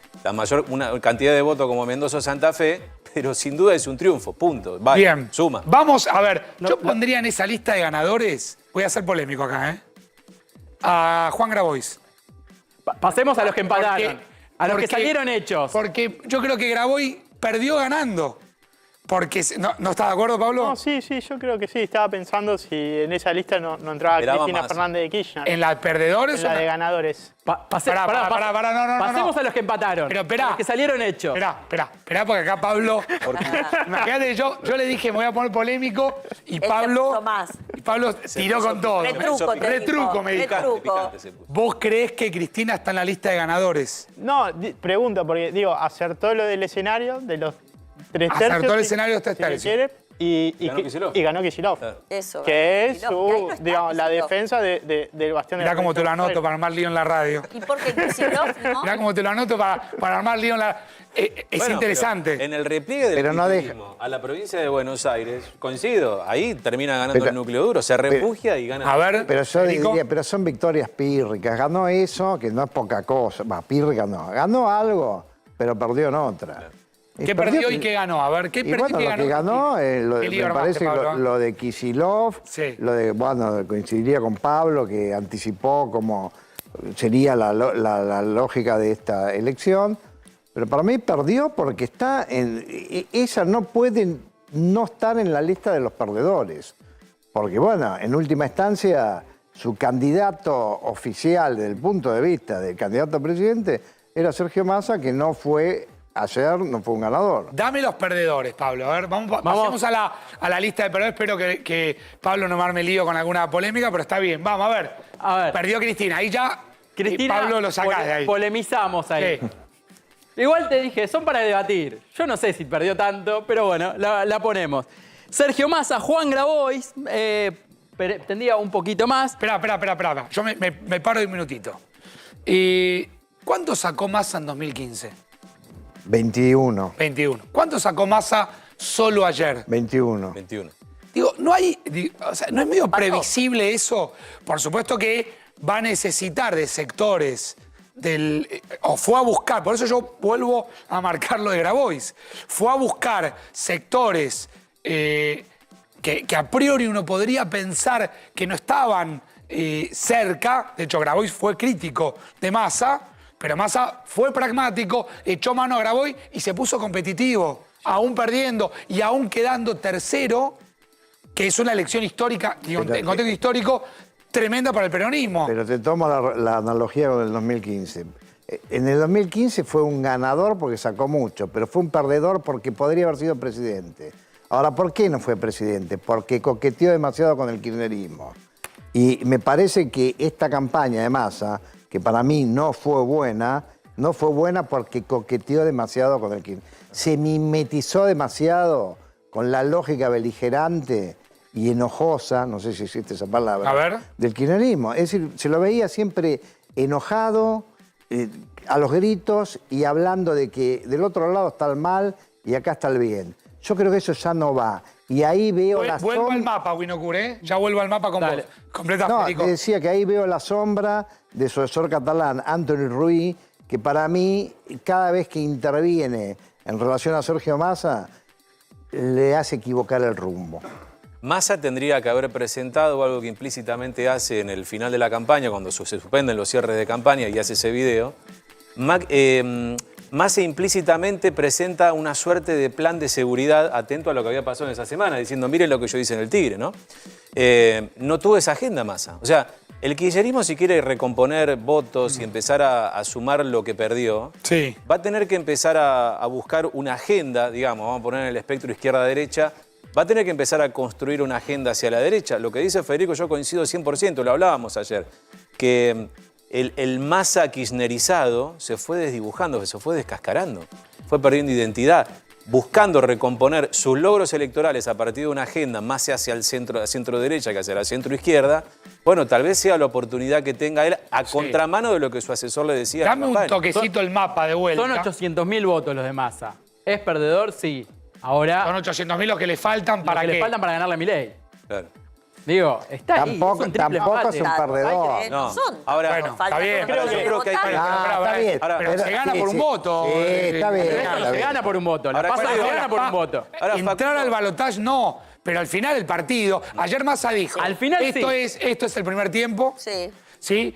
una cantidad de votos como Mendoza o Santa Fe, pero sin duda es un triunfo, punto. Vale, Bien. suma. Vamos a ver. Yo pondría en esa lista de ganadores, voy a ser polémico acá, ¿eh? A Juan Grabois. Pasemos a los que empataron, a los que Porque- salieron hechos. Porque yo creo que Grabois perdió ganando. Porque, ¿no está de acuerdo, Pablo? No, sí, yo creo que sí. Estaba pensando si en esa lista no entraba Esperaba Cristina más. Fernández de Kirchner. ¿En la de perdedores En la o de ganadores. Pará, no. Pasemos a los que empataron. Pero esperá. A los que salieron hechos. Esperá, porque acá Pablo. Imagínate, yo le dije, me voy a poner polémico y Él se Pablo. puso más. Y Pablo tiró con todo. Retruco, te Retruco, dijo. me dijo. Retruco. Picante se puso. ¿Vos creés que Cristina está en la lista de ganadores? No, pregunto, porque digo, acertó lo del escenario de los 3 tercios. Acertó el escenario de los 3 si se tercios. quiere, y Ganó Kicillof. y ganó Kicillof. Claro. Eso. Que es Y ahí no está digamos, la Kicillof. defensa del bastión de Mirá la cómo te lo provincia de anoto Buenos para armar lío en la radio. ¿Y por qué Kicillof, no? Mirá cómo te lo anoto para armar lío en la. Es Bueno, interesante. pero en el repliegue del Pero no kirchnerismo a la provincia de Buenos Aires, coincido, ahí termina ganando Pero- el núcleo duro, se refugia y gana. A ver. Pero yo Federico. diría, pero son victorias pírricas. Ganó eso, que no es poca cosa. Va, pírrica no. Ganó algo, pero perdió en otra. ¿Qué perdió y qué ganó? A ver, ¿qué perdió bueno, y qué lo que ganó, me parece lo de Kicillof, lo de, bueno, coincidiría con Pablo, que anticipó cómo sería la lógica de esta elección. Pero para mí perdió porque ella no puede no estar en la lista de los perdedores. Porque, bueno, en última instancia, su candidato oficial desde el punto de vista del candidato a presidente era Sergio Massa, que no fue ayer, no fue un ganador. Dame los perdedores, Pablo. A ver, pasemos a la lista de perdedores. Espero que Pablo no me arme lío con alguna polémica, pero está bien. Vamos, a ver. Perdió Cristina. Ahí ya Pablo lo sacás de ahí. Polemizamos ahí. Sí. Igual te dije, son para debatir. Yo no sé si perdió tanto, pero bueno, la ponemos. Sergio Massa, Juan Grabois, tendría un poquito más. Espera. Yo me paro de un minutito. ¿Cuánto sacó Massa en 2015? 21. ¿Cuánto sacó Massa solo ayer? 21. Digo, no es medio previsible eso. Por supuesto que va a necesitar de sectores o fue a buscar, por eso yo vuelvo a marcar lo de Grabois, fue a buscar sectores que a priori uno podría pensar que no estaban cerca. De hecho, Grabois fue crítico de Massa, pero Massa fue pragmático, echó mano a Grabois y se puso competitivo, aún perdiendo y aún quedando tercero, que es una elección histórica, en contexto histórico, tremenda para el peronismo. Pero te tomo la analogía con el 2015. En el 2015 fue un ganador porque sacó mucho, pero fue un perdedor porque podría haber sido presidente. Ahora, ¿por qué no fue presidente? Porque coqueteó demasiado con el kirchnerismo. Y me parece que esta campaña de Massa, que para mí no fue buena porque coqueteó demasiado con el kirchnerismo. Se mimetizó demasiado con la lógica beligerante y enojosa, no sé si existe esa palabra, del kirchnerismo. Es decir, se lo veía siempre enojado, a los gritos y hablando de que del otro lado está el mal y acá está el bien. Yo creo que eso ya no va. Y ahí veo la sombra... Vuelvo al mapa, Winocur, ¿eh? Ya vuelvo al mapa con vos. No, te decía que ahí veo la sombra de su asesor catalán, Anthony Ruiz, que para mí, cada vez que interviene en relación a Sergio Massa, le hace equivocar el rumbo. Massa tendría que haber presentado algo que implícitamente hace en el final de la campaña, cuando se suspenden los cierres de campaña y hace ese video. Massa implícitamente presenta una suerte de plan de seguridad atento a lo que había pasado en esa semana, diciendo, miren lo que yo hice en el Tigre, ¿no? No tuvo esa agenda Massa. O sea, el kirchnerismo, si quiere recomponer votos y empezar a sumar lo que perdió, va a tener que empezar a buscar una agenda, digamos, vamos a poner en el espectro izquierda-derecha, va a tener que empezar a construir una agenda hacia la derecha. Lo que dice Federico, yo coincido 100%, lo hablábamos ayer, que el Massa kirchnerizado se fue desdibujando, se fue descascarando, fue perdiendo identidad, buscando recomponer sus logros electorales a partir de una agenda más hacia el centro-derecha que hacia la centro-izquierda. Bueno, tal vez sea la oportunidad que tenga él a contramano de lo que su asesor le decía. Dame un toquecito el mapa de vuelta. Son 800.000 votos los de Massa. ¿Es perdedor? Sí. Ahora... Son 800.000 los que le faltan para qué. Le faltan para ganarle a Milei. Claro. Digo, está tampoco, ahí. Tampoco es un perdedor. No. Ahora, bueno, está bien. Yo creo que hay... Pero se gana por un voto. Sí, está bien. Se gana por un voto. La PASO se gana por un voto. Entrar al balotaje no, pero al final el partido. Ayer Massa dijo, al final esto es el primer tiempo. Sí.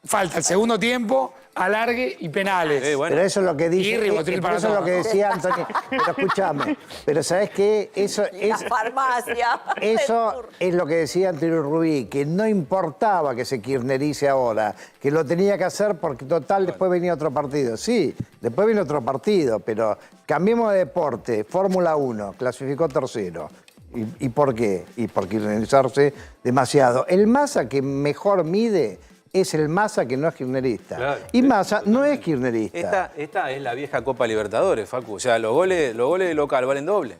Falta el segundo tiempo, alargue y penales. Bueno. Pero eso es lo que dice. Eso es lo que decía Anthony. Pero escúchame. Pero ¿sabes qué? Eso es. La farmacia. Eso es lo que decía Antonio Rubí, que no importaba que se kirchnerice ahora, que lo tenía que hacer porque total después venía otro partido. Sí, después viene otro partido, pero cambiemos de deporte. Fórmula 1, clasificó tercero. ¿Y por qué? Y por kirchnerizarse demasiado. El Massa que mejor mide es el Massa que no es kirchnerista. Claro. Y Massa no es kirchnerista. Esta es la vieja Copa Libertadores, Facu. O sea, los goles de local valen doble.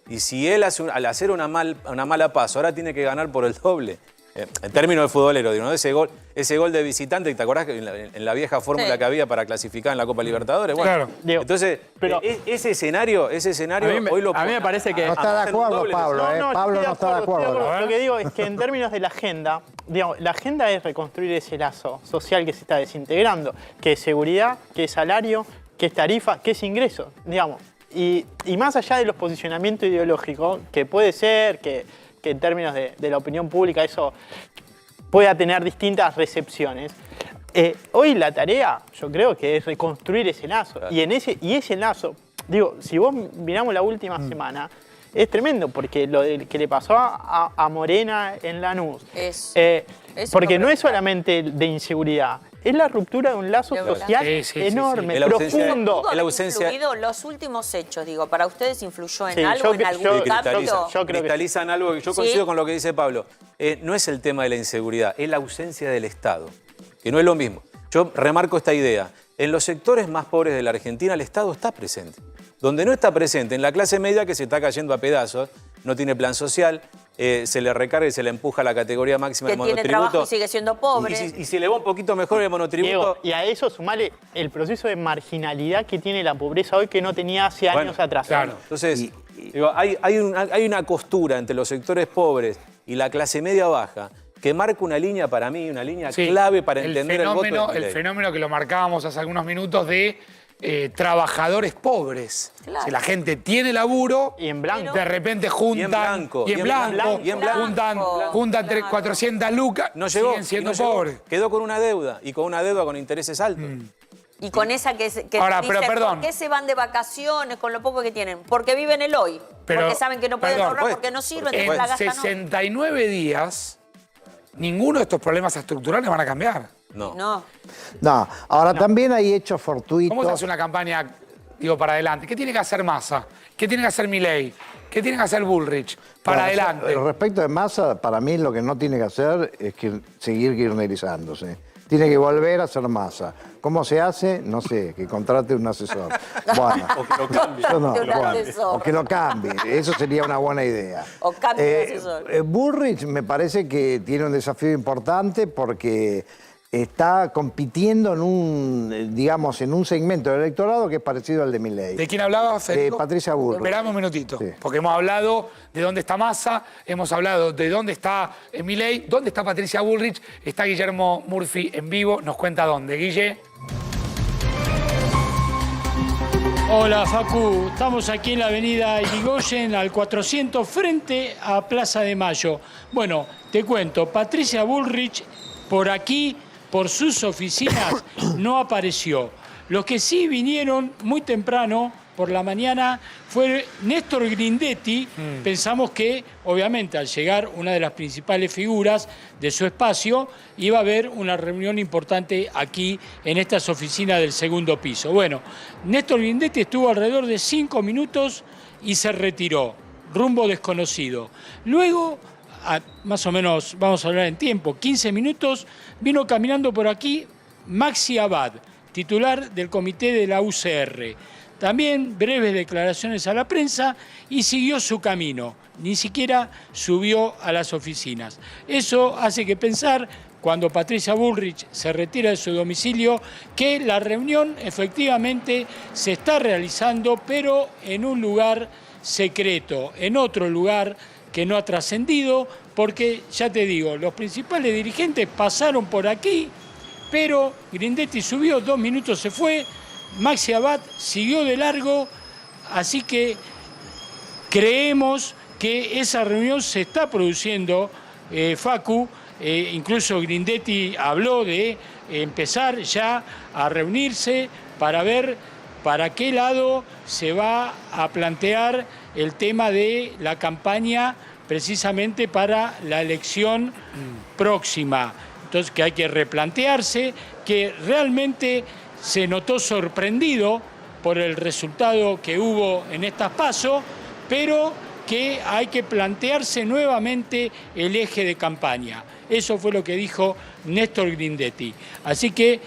Y si él al hacer una mala paso, ahora tiene que ganar por el doble. En términos de futbolero, digo, ¿no? Ese gol de visitante, ¿te acordás que en la vieja fórmula que había para clasificar en la Copa Libertadores? Bueno, claro. Entonces, pero ese escenario hoy lo... A mí me parece que... No está de acuerdo, Pablo. Pablo no está de acuerdo. Lo que digo es que en términos de la agenda, digamos, la agenda es reconstruir ese lazo social que se está desintegrando, que es seguridad, que es salario, que es tarifa, que es ingreso. Digamos, Y más allá de los posicionamientos ideológicos, que puede ser que en términos de la opinión pública eso pueda tener distintas recepciones, hoy la tarea yo creo que es reconstruir ese lazo. Claro. Y ese lazo, digo, si vos miramos la última semana, es tremendo, porque lo que le pasó a Morena en Lanús, porque no es solamente de inseguridad, es la ruptura de un lazo social enorme, profundo. Es la ausencia. Los últimos hechos, digo, ¿para ustedes influyó en Sí, algo, en algún cambio? Yo creo que cristalizan algo que yo coincido con lo que dice Pablo. No es el tema de la inseguridad, es la ausencia del Estado, que no es lo mismo. Yo remarco esta idea. En los sectores más pobres de la Argentina el Estado está presente. Donde no está presente, en la clase media que se está cayendo a pedazos, no tiene plan social, se le recarga y se le empuja a la categoría máxima del monotributo. Que tiene trabajo y sigue siendo pobre. Y si le va un poquito mejor el monotributo... Diego, y a eso sumale el proceso de marginalidad que tiene la pobreza hoy que no tenía hace años atrás. Claro. Entonces, digo, hay una costura entre los sectores pobres y la clase media baja que marca una línea para mí, una línea clave para entender el voto de Milei. El fenómeno que lo marcábamos hace algunos minutos de trabajadores pobres. Claro. Si la gente tiene laburo, y en blanco, de repente juntan, juntan 400 lucas, no llegó, siguen siendo no llegó. pobres. Quedó con una deuda, y con una deuda con intereses altos. Y con esa que Ahora, dicen, pero perdón. ¿por qué se van de vacaciones con lo poco que tienen? Porque viven el hoy. Porque saben que no pueden ahorrar, porque no sirven, en la gastan. 69 días, ninguno de estos problemas estructurales van a cambiar. No. Ahora también hay hechos fortuitos. ¿Cómo se hace una campaña, digo, para adelante? ¿Qué tiene que hacer Massa? ¿Qué tiene que hacer Milei? ¿Qué tiene que hacer Bullrich? Para adelante. Respecto de Massa, para mí lo que no tiene que hacer es seguir kirchnerizándose. Tiene que volver a ser Massa. ¿Cómo se hace? No sé, que contrate un asesor. Bueno, o que lo cambie. O que lo cambie. Eso sería una buena idea. O cambie de asesor. Bullrich me parece que tiene un desafío importante porque está compitiendo en un segmento del electorado que es parecido al de Milei. ¿De quién hablaba, Federico? De Patricia Bullrich. Esperame un minutito, Sí. porque hemos hablado de dónde está Massa, hemos hablado de dónde está Milei, dónde está Patricia Bullrich, está Guillermo Murphy en vivo, nos cuenta dónde. Guille. Hola Facu, estamos aquí en la avenida Irigoyen al 400 frente a Plaza de Mayo. Bueno, te cuento, Patricia Bullrich por aquí, por sus oficinas, no apareció. Los que sí vinieron muy temprano, por la mañana, fue Néstor Grindetti. Pensamos que, obviamente, al llegar una de las principales figuras de su espacio, iba a haber una reunión importante aquí en estas oficinas del segundo piso. Bueno, Néstor Grindetti estuvo alrededor de 5 minutos y se retiró, rumbo desconocido. Luego, más o menos, vamos a hablar en tiempo, 15 minutos, vino caminando por aquí Maxi Abad, titular del comité de la UCR. También breves declaraciones a la prensa y siguió su camino. Ni siquiera subió a las oficinas. Eso hace que pensar, cuando Patricia Bullrich se retira de su domicilio, que la reunión efectivamente se está realizando, pero en un lugar secreto, en otro lugar que no ha trascendido, porque, ya te digo, los principales dirigentes pasaron por aquí, pero Grindetti subió, 2 minutos se fue, Maxi Abad siguió de largo, así que creemos que esa reunión se está produciendo, Facu. Incluso Grindetti habló de empezar ya a reunirse para ver para qué lado se va a plantear el tema de la campaña precisamente para la elección próxima. Entonces, que hay que replantearse, que realmente se notó sorprendido por el resultado que hubo en estas PASO, pero que hay que plantearse nuevamente el eje de campaña. Eso fue lo que dijo Néstor Grindetti. Así que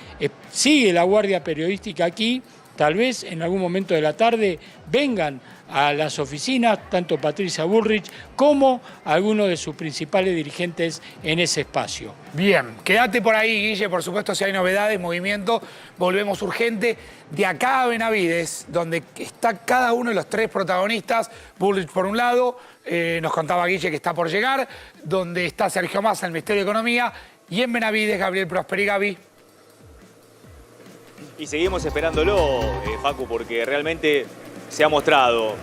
sigue la guardia periodística aquí. Tal vez en algún momento de la tarde vengan a las oficinas tanto Patricia Bullrich como algunos de sus principales dirigentes en ese espacio. Bien, quédate por ahí, Guille, por supuesto, si hay novedades, movimiento, volvemos urgente. De acá a Benavides, donde está cada uno de los 3 protagonistas, Bullrich por un lado, nos contaba Guille que está por llegar, donde está Sergio Massa, el Ministerio de Economía, y en Benavides, Gabriel Prosperi. Gaby. Y seguimos esperándolo, Facu, porque realmente se ha mostrado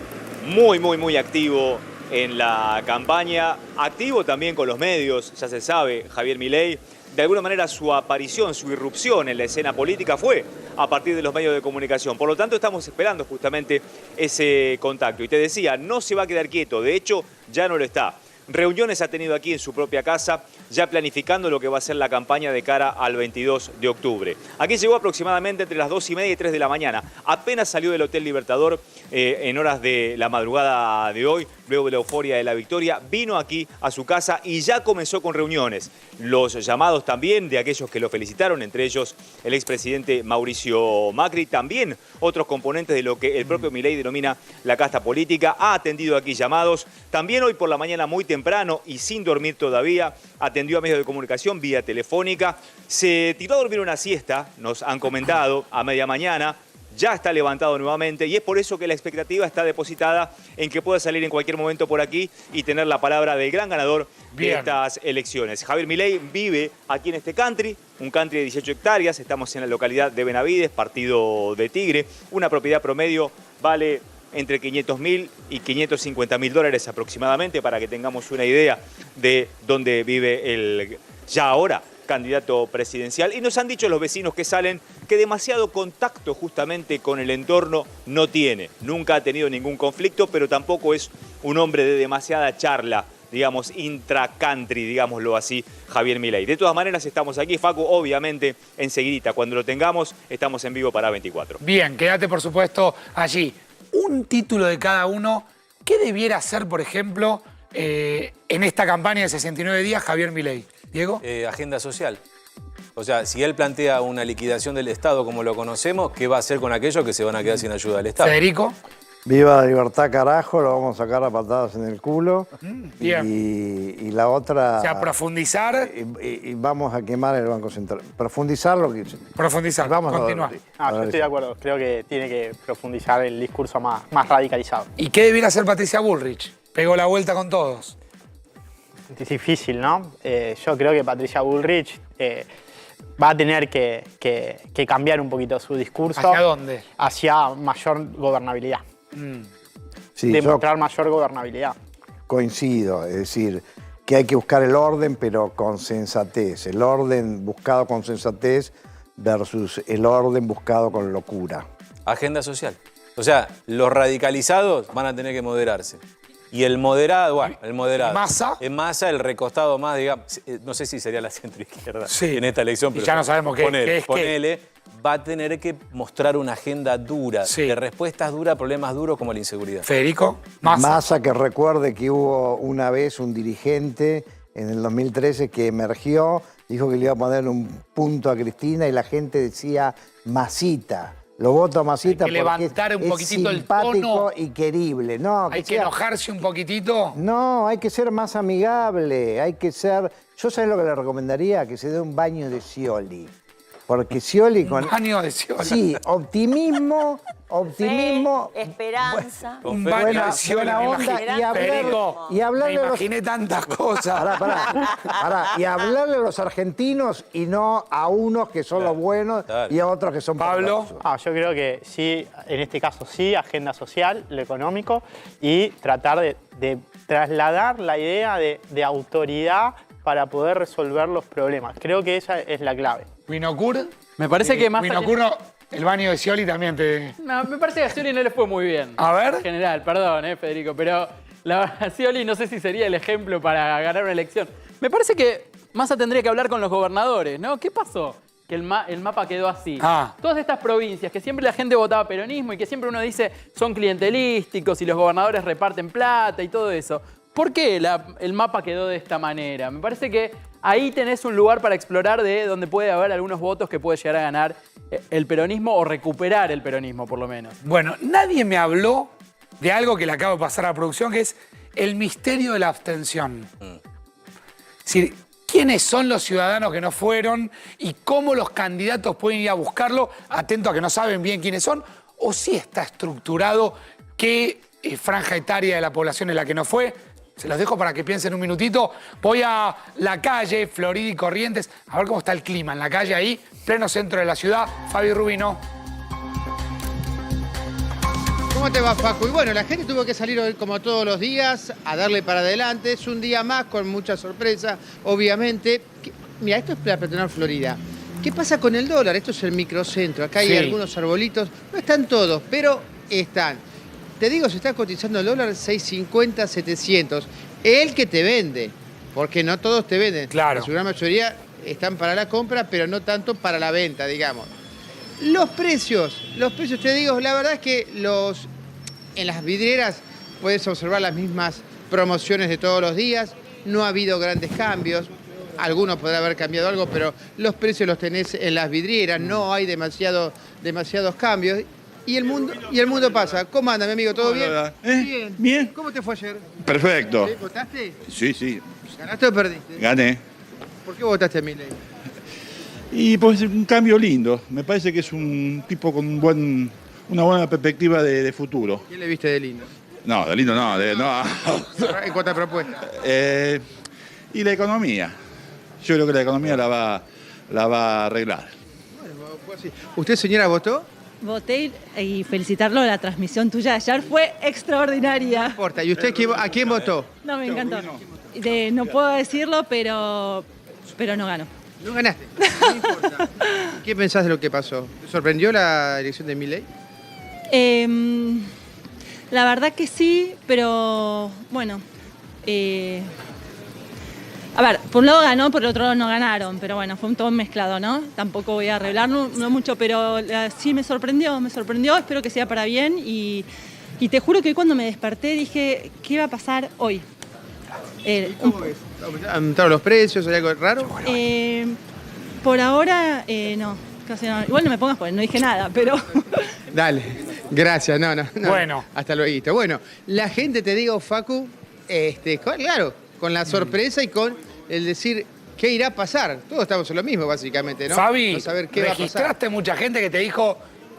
muy activo en la campaña, activo también con los medios, ya se sabe, Javier Milei. De alguna manera su aparición, su irrupción en la escena política fue a partir de los medios de comunicación. Por lo tanto, estamos esperando justamente ese contacto. Y te decía, no se va a quedar quieto, de hecho, ya no lo está. Reuniones ha tenido aquí en su propia casa, ya planificando lo que va a ser la campaña de cara al 22 de octubre. Aquí llegó aproximadamente entre las 2:30 y 3 de la mañana. Apenas salió del Hotel Libertador en horas de la madrugada de hoy, luego de la euforia de la victoria, vino aquí a su casa y ya comenzó con reuniones. Los llamados también de aquellos que lo felicitaron, entre ellos el expresidente Mauricio Macri, también otros componentes de lo que el propio Milei denomina la casta política. Ha atendido aquí llamados. También hoy por la mañana muy temprano y sin dormir todavía, atendió a medios de comunicación vía telefónica. Se tiró a dormir una siesta, nos han comentado, a media mañana. Ya está levantado nuevamente y es por eso que la expectativa está depositada en que pueda salir en cualquier momento por aquí y tener la palabra del gran ganador de estas elecciones. Javier Milei vive aquí en este country, un country de 18 hectáreas, estamos en la localidad de Benavides, partido de Tigre, una propiedad promedio vale entre 500.000 y 550.000 dólares aproximadamente, para que tengamos una idea de dónde vive el ya ahora candidato presidencial. Y nos han dicho los vecinos que salen que demasiado contacto justamente con el entorno no tiene. Nunca ha tenido ningún conflicto, pero tampoco es un hombre de demasiada charla, digamos, intra-country, digámoslo así, Javier Milei. De todas maneras, estamos aquí, Facu, obviamente, enseguidita. Cuando lo tengamos, estamos en vivo para 24. Bien, quédate, por supuesto, allí. Un título de cada uno. ¿Qué debiera hacer, por ejemplo, en esta campaña de 69 días Javier Milei? Diego. Agenda social. O sea, si él plantea una liquidación del Estado como lo conocemos, ¿qué va a hacer con aquellos que se van a quedar sin ayuda del Estado? Federico. Viva la libertad, carajo, lo vamos a sacar a patadas en el culo. Bien. Y la otra... O sea, profundizar. Y vamos a quemar el Banco Central. Profundizar lo que... Profundizar, vamos continuar. Yo estoy de acuerdo, creo que tiene que profundizar el discurso más radicalizado. ¿Y qué debiera hacer Patricia Bullrich? Pegó la vuelta con todos. Es difícil, ¿no? Yo creo que Patricia Bullrich va a tener que cambiar un poquito su discurso. ¿Hacia dónde? Hacia mayor gobernabilidad. Sí, demostrar mayor gobernabilidad. Coincido, es decir, que hay que buscar el orden, pero con sensatez. El orden buscado con sensatez versus el orden buscado con locura. Agenda social. O sea, los radicalizados van a tener que moderarse. Y el moderado, bueno, el moderado. ¿Massa? En Massa, el recostado más, digamos, no sé si sería la centroizquierda en esta elección, pero ya no sabemos qué es. Ponele, va a tener que mostrar una agenda dura, de respuestas duras a problemas duros como la inseguridad. Federico, Massa, que recuerde que hubo una vez un dirigente en el 2013 que emergió, dijo que le iba a poner un punto a Cristina y la gente decía Masita. Lo voto a Masita porque levantar un poquitito es el simpático tono y querible. No, ¿Hay que enojarse un poquitito? No, hay que ser más amigable, hay que ser... Yo ¿sabes lo que le recomendaría? Que se dé un baño de Scioli. Porque Scioli con... Un baño de Scioli. Sí, optimismo... Fe, esperanza. Un baño de Scioli. Y hablarle me imaginé tantas cosas. Y hablarle a los argentinos y no a unos que son los buenos y a otros que son Pablo. Yo creo que sí, en este caso sí, agenda social, lo económico y tratar de trasladar la idea de autoridad para poder resolver los problemas. Creo que esa es la clave. ¿Winocur? Me parece que más... Winocur no, el baño de Scioli también te... No, me parece que a Scioli no le fue muy bien. A ver. En general, perdón, Federico, pero a Scioli no sé si sería el ejemplo para ganar una elección. Me parece que Massa tendría que hablar con los gobernadores, ¿no? ¿Qué pasó? Que el mapa quedó así. Todas estas provincias que siempre la gente votaba peronismo y que siempre uno dice son clientelísticos y los gobernadores reparten plata y todo eso. ¿Por qué el mapa quedó de esta manera? Me parece que ahí tenés un lugar para explorar de donde puede haber algunos votos que puede llegar a ganar el peronismo o recuperar el peronismo, por lo menos. Bueno, nadie me habló de algo que le acabo de pasar a la producción, que es el misterio de la abstención. Es decir, ¿quiénes son los ciudadanos que no fueron y cómo los candidatos pueden ir a buscarlo, atento a que no saben bien quiénes son, o si está estructurado qué franja etaria de la población es la que no fue? Se los dejo para que piensen un minutito. Voy a la calle, Florida y Corrientes, a ver cómo está el clima en la calle ahí, pleno centro de la ciudad. Fabi Rubino. ¿Cómo te va, Facu? Y bueno, la gente tuvo que salir hoy, como todos los días, a darle para adelante. Es un día más con mucha sorpresa, obviamente. Mira, esto es la Petronor Florida. ¿Qué pasa con el dólar? Esto es el microcentro. Acá hay algunos arbolitos. No están todos, pero están. Te digo, se está cotizando el dólar 6.50, 700. El que te vende, porque no todos te venden. Claro. La gran mayoría están para la compra, pero no tanto para la venta, digamos. Los precios, te digo, la verdad es que en las vidrieras puedes observar las mismas promociones de todos los días, no ha habido grandes cambios, algunos podrán haber cambiado algo, pero los precios los tenés en las vidrieras, no hay demasiados cambios. Y el mundo pasa. ¿Cómo anda, mi amigo? ¿Todo bien? Bien. Bien. ¿Cómo te fue ayer? Perfecto. ¿Sí? ¿Votaste? Sí. ¿Ganaste o perdiste? Gané. ¿Por qué votaste a Milei? Y pues un cambio lindo. Me parece que es un tipo con una buena perspectiva de futuro. ¿Quién le viste de lindo? No, de lindo no. no. ¿En cuánta propuesta? Y la economía. Yo creo que la economía la va a arreglar. Bueno, fue así. ¿Usted, señora, votó? Voté y felicitarlo, la transmisión tuya de ayer fue extraordinaria. No importa. ¿Y usted a quién votó? No, me encantó. No puedo decirlo, pero no ganó. No ganaste. No importa. ¿Qué pensás de lo que pasó? ¿Te sorprendió la elección de Milei? La verdad que sí, pero bueno. A ver, por un lado ganó, por el otro lado no ganaron, pero bueno, fue un todo mezclado, ¿no? Tampoco voy a revelar, no mucho, pero sí me sorprendió, espero que sea para bien y te juro que hoy cuando me desperté dije, ¿qué va a pasar hoy? ¿Cómo ves? ¿Aumentaron los precios? ¿Hay algo raro? Por ahora, no, casi no. Igual no me pongas porque no dije nada, pero... Dale, gracias, no. Bueno. Hasta luego. Bueno, la gente, te digo, Facu, claro, con la sorpresa y con el decir qué irá a pasar. Todos estamos en lo mismo, básicamente, ¿no? Fabi, no saber qué va a pasar. ¿registraste mucha gente que te dijo,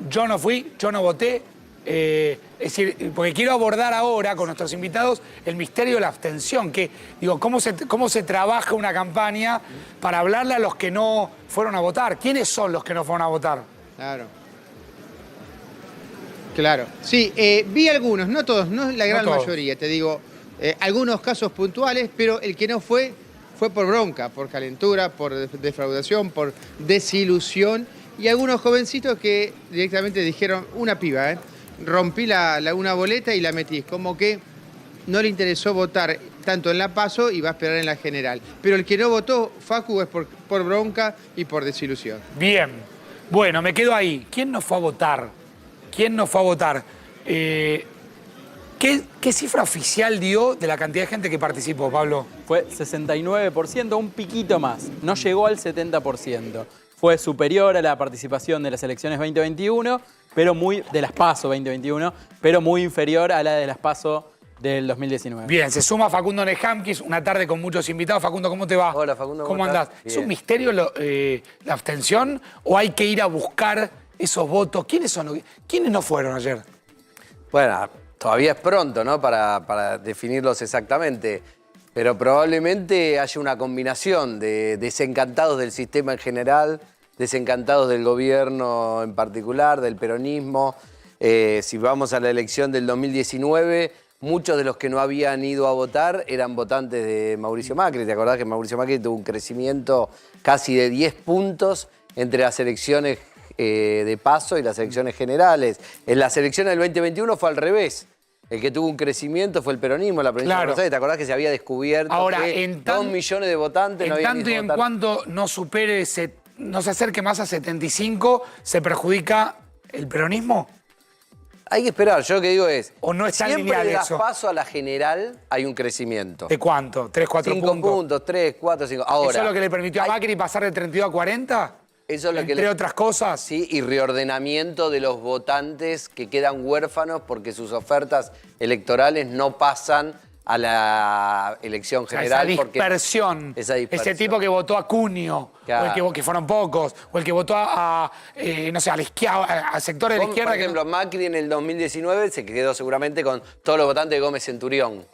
yo no fui, yo no voté? Es decir, porque quiero abordar ahora con nuestros invitados el misterio de la abstención, que digo, cómo se trabaja una campaña para hablarle a los que no fueron a votar. ¿Quiénes son los que no fueron a votar? Claro. Sí, vi algunos, no todos, no la gran mayoría, te digo. Algunos casos puntuales, pero el que no fue por bronca, por calentura, por defraudación, por desilusión. Y algunos jovencitos que directamente dijeron, una piba, rompí una boleta y la metí. Como que no le interesó votar tanto en la PASO y va a esperar en la general. Pero el que no votó, Facu, es por bronca y por desilusión. Bien. Bueno, me quedo ahí. ¿Quién no fue a votar? ¿Qué cifra oficial dio de la cantidad de gente que participó, Pablo? Fue 69%, un piquito más. No llegó al 70%. Fue superior a la participación de las elecciones 2021, de las PASO 2021, pero muy inferior a la de las PASO del 2019. Bien, se suma Facundo Nejamkis, una tarde con muchos invitados. Facundo, ¿cómo te va? Hola, Facundo, ¿cómo andás? ¿Es un misterio la abstención o hay que ir a buscar esos votos? ¿Quiénes no fueron ayer? Bueno, todavía es pronto, ¿no? Para definirlos exactamente. Pero probablemente haya una combinación de desencantados del sistema en general, desencantados del gobierno en particular, del peronismo. Si vamos a la elección del 2019, muchos de los que no habían ido a votar eran votantes de Mauricio Macri. ¿Te acordás que Mauricio Macri tuvo un crecimiento casi de 10 puntos entre las elecciones de PASO y las elecciones generales? En las elecciones del 2021 fue al revés. El que tuvo un crecimiento fue el peronismo, la provincia de Buenos Aires. ¿Te acordás que se había descubierto que 2 millones de votantes no habían ido a votar? En tanto y en cuanto no se acerque más a 75, ¿se perjudica el peronismo? Hay que esperar. Yo lo que digo es, ¿o no está siempre lineal le das eso? paso a la general, hay un crecimiento. ¿De cuánto? ¿3, 4 puntos? 5 puntos, 3, 4, 5. Ahora, ¿eso es lo que le permitió a Macri pasar de 32 a 40? Eso es lo entre otras cosas. Sí, y reordenamiento de los votantes que quedan huérfanos porque sus ofertas electorales no pasan a la elección general. Esa dispersión. Ese tipo que votó a Cunio, claro. O el que fueron pocos, o el que votó no sé, a la izquierda, al sector de la izquierda. Por ejemplo, Macri en el 2019 se quedó seguramente con todos los votantes de Gómez Centurión.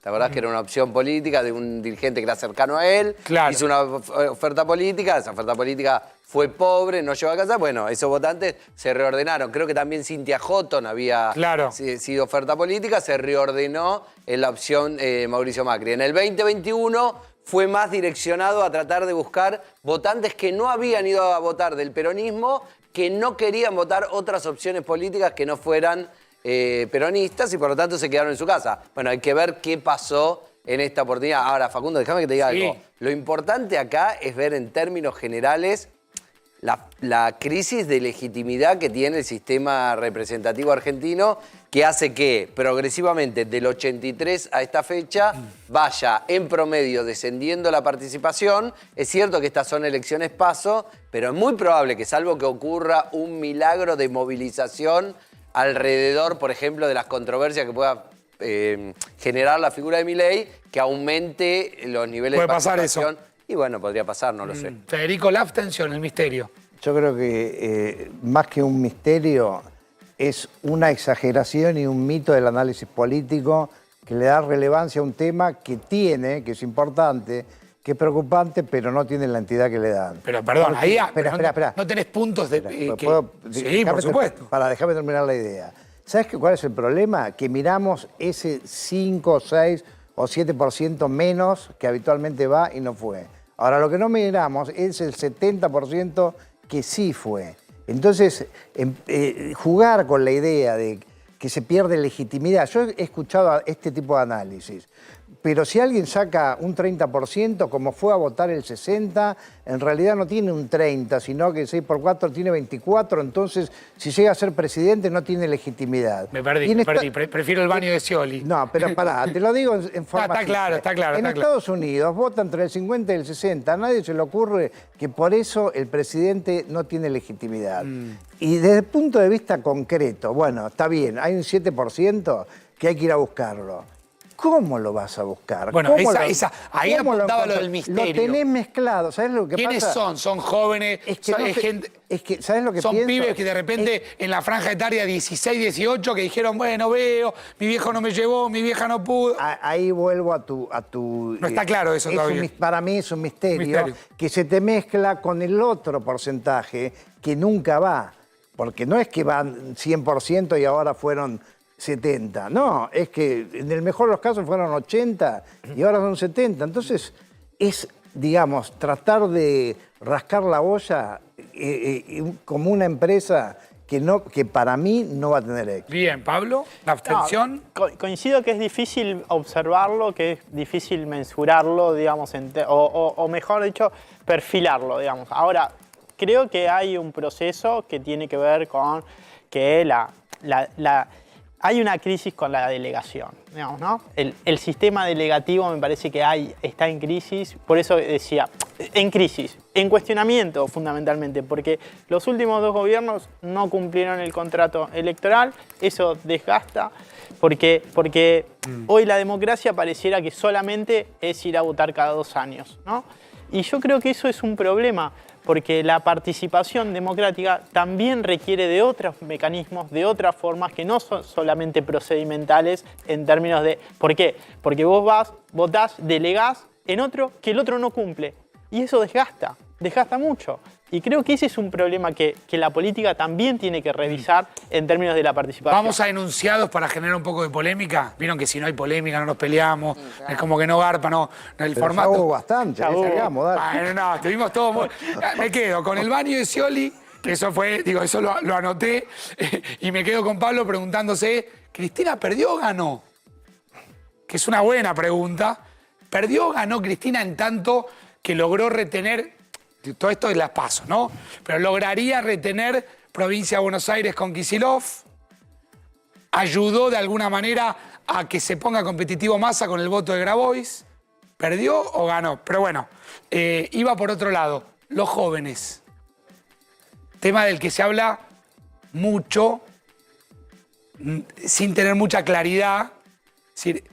¿Te acordás que era una opción política de un dirigente que era cercano a él? Claro. Hizo una oferta política, esa oferta política fue pobre, no llegó a casa. Bueno, esos votantes se reordenaron. Creo que también Cynthia Houghton había sido oferta política, se reordenó en la opción Mauricio Macri. En el 2021 fue más direccionado a tratar de buscar votantes que no habían ido a votar del peronismo, que no querían votar otras opciones políticas que no fueran peronistas y por lo tanto se quedaron en su casa. Bueno, hay que ver qué pasó en esta oportunidad. Ahora, Facundo, déjame que te diga algo. Lo importante acá es ver en términos generales la crisis de legitimidad que tiene el sistema representativo argentino, que hace que progresivamente del 83 a esta fecha vaya en promedio descendiendo la participación. Es cierto que estas son elecciones paso, pero es muy probable que, salvo que ocurra un milagro de movilización alrededor, por ejemplo, de las controversias que pueda generar la figura de Milei, que aumente los niveles de participación. ¿Puede pasar eso? Y bueno, podría pasar, no lo sé. Federico, la abstención, el misterio. Yo creo que más que un misterio, es una exageración y un mito del análisis político que le da relevancia a un tema que tiene, que es importante, que es preocupante, pero no tiene la entidad que le dan. Pero perdón, Porque, ahí espera. no tenés puntos de... Sí, por supuesto. Déjame terminar la idea. ¿Sabes cuál es el problema? Que miramos ese 5, 6 o 7% menos que habitualmente va y no fue. Ahora, lo que no miramos es el 70% que sí fue. Entonces, jugar con la idea de que se pierde legitimidad. Yo he escuchado este tipo de análisis. Pero si alguien saca un 30%, como fue a votar el 60%, en realidad no tiene un 30%, sino que 6 por 4 tiene 24%. Entonces, si llega a ser presidente, no tiene legitimidad. Me perdí. Prefiero el baño de Scioli. No, pero pará, te lo digo en forma... Está claro. En Estados Unidos vota entre el 50 y el 60. A nadie se le ocurre que por eso el presidente no tiene legitimidad. Y desde el punto de vista concreto, bueno, está bien, hay un 7% que hay que ir a buscarlo. ¿Cómo lo vas a buscar? Bueno, ahí apuntaba lo del misterio. Lo tenés mezclado, ¿sabes lo que pasa? ¿Quiénes son? ¿Son jóvenes? ¿Sabes lo que son pienso? pibes que de repente en la franja etaria 16, 18 que dijeron, bueno, veo, mi viejo no me llevó, mi vieja no pudo. Ahí vuelvo a tu no está claro eso todavía. Para mí es un misterio que se te mezcla con el otro porcentaje que nunca va. Porque no es que van 100% y ahora fueron 70. No, es que en el mejor de los casos fueron 80 y ahora son 70. Entonces es, digamos, tratar de rascar la olla como una empresa que para mí no va a tener éxito. Bien, Pablo, la abstención. No, coincido que es difícil observarlo, que es difícil mensurarlo, digamos, o mejor dicho, perfilarlo, digamos. Ahora, creo que hay un proceso que tiene que ver con que hay una crisis con la delegación, digamos, ¿no? El sistema delegativo me parece que está en crisis, por eso decía, en crisis, en cuestionamiento fundamentalmente, porque los últimos 2 gobiernos no cumplieron el contrato electoral, eso desgasta, porque hoy la democracia pareciera que solamente es ir a votar cada 2 años, ¿no? Y yo creo que eso es un problema, porque la participación democrática también requiere de otros mecanismos, de otras formas que no son solamente procedimentales en términos de... ¿Por qué? Porque vos votás, delegás en otro que el otro no cumple. Y eso desgasta mucho. Y creo que ese es un problema que la política también tiene que revisar en términos de la participación. Vamos a enunciados para generar un poco de polémica. Vieron que si no hay polémica no nos peleamos, es como que no garpa, no. El pero formato. Ya hubo bastante, sacamos, dale. Bueno, no, estuvimos todos muy... Me quedo con el baño de Scioli, que eso fue, eso lo anoté, y me quedo con Pablo preguntándose, ¿Cristina perdió o ganó? Que es una buena pregunta. ¿Perdió o ganó Cristina en tanto que logró retener... Todo esto es las PASO, ¿no? Pero lograría retener provincia de Buenos Aires con Kicillof. Ayudó de alguna manera a que se ponga competitivo Massa con el voto de Grabois. ¿Perdió o ganó? Pero bueno, iba por otro lado. Los jóvenes. Tema del que se habla mucho, sin tener mucha claridad. Es decir,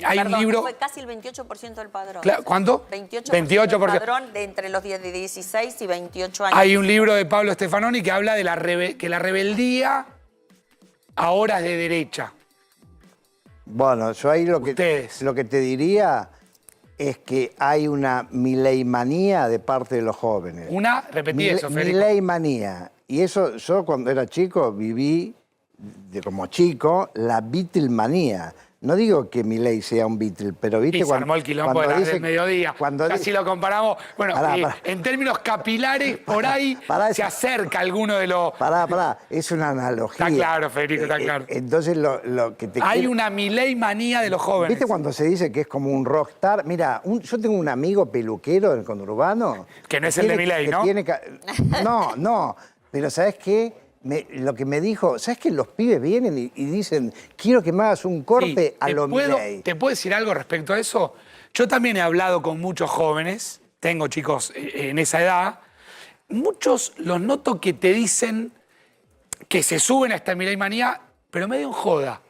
hay un libro... Fue casi el 28% del padrón. ¿Cuánto? 28% del padrón de entre los 16 y 28 años. Hay un libro de Pablo Stefanoni que habla de que la rebeldía ahora es de derecha. Bueno, yo ahí lo que te diría es que hay una mileimanía de parte de los jóvenes. Repetí eso, Federico. Mileimanía. Y eso, yo cuando era chico viví, como chico, la Beatlemanía. No digo que Milei sea un Beatle, pero viste Y se armó el quilombo de las del mediodía. Si lo comparamos, bueno, en términos capilares, por ahí se acerca alguno de los... Pará, es una analogía. Está claro, Federico, está claro. Entonces lo que te hay una Milei-manía de los jóvenes. ¿Viste cuando se dice que es como un rockstar? Mira, yo tengo un amigo peluquero del conurbano. Que no es el de Milei, ¿no? No, pero ¿sabes qué? Lo que me dijo, ¿sabes que los pibes vienen y dicen, quiero que me hagas un corte a lo Milei? ¿Te puedo decir algo respecto a eso? Yo también he hablado con muchos jóvenes, tengo chicos en esa edad, muchos los noto que te dicen que se suben a esta Milei-manía, pero medio en joda.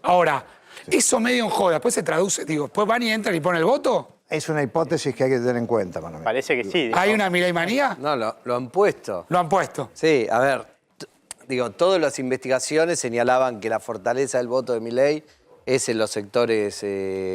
Ahora, eso medio en joda, después se traduce, después van y entran y ponen el voto. Es una hipótesis que hay que tener en cuenta, para mí. Parece que sí. ¿Hay una Milei-manía? No, lo han puesto. Lo han puesto. Sí, a ver. Todas las investigaciones señalaban que la fortaleza del voto de Milei es en los sectores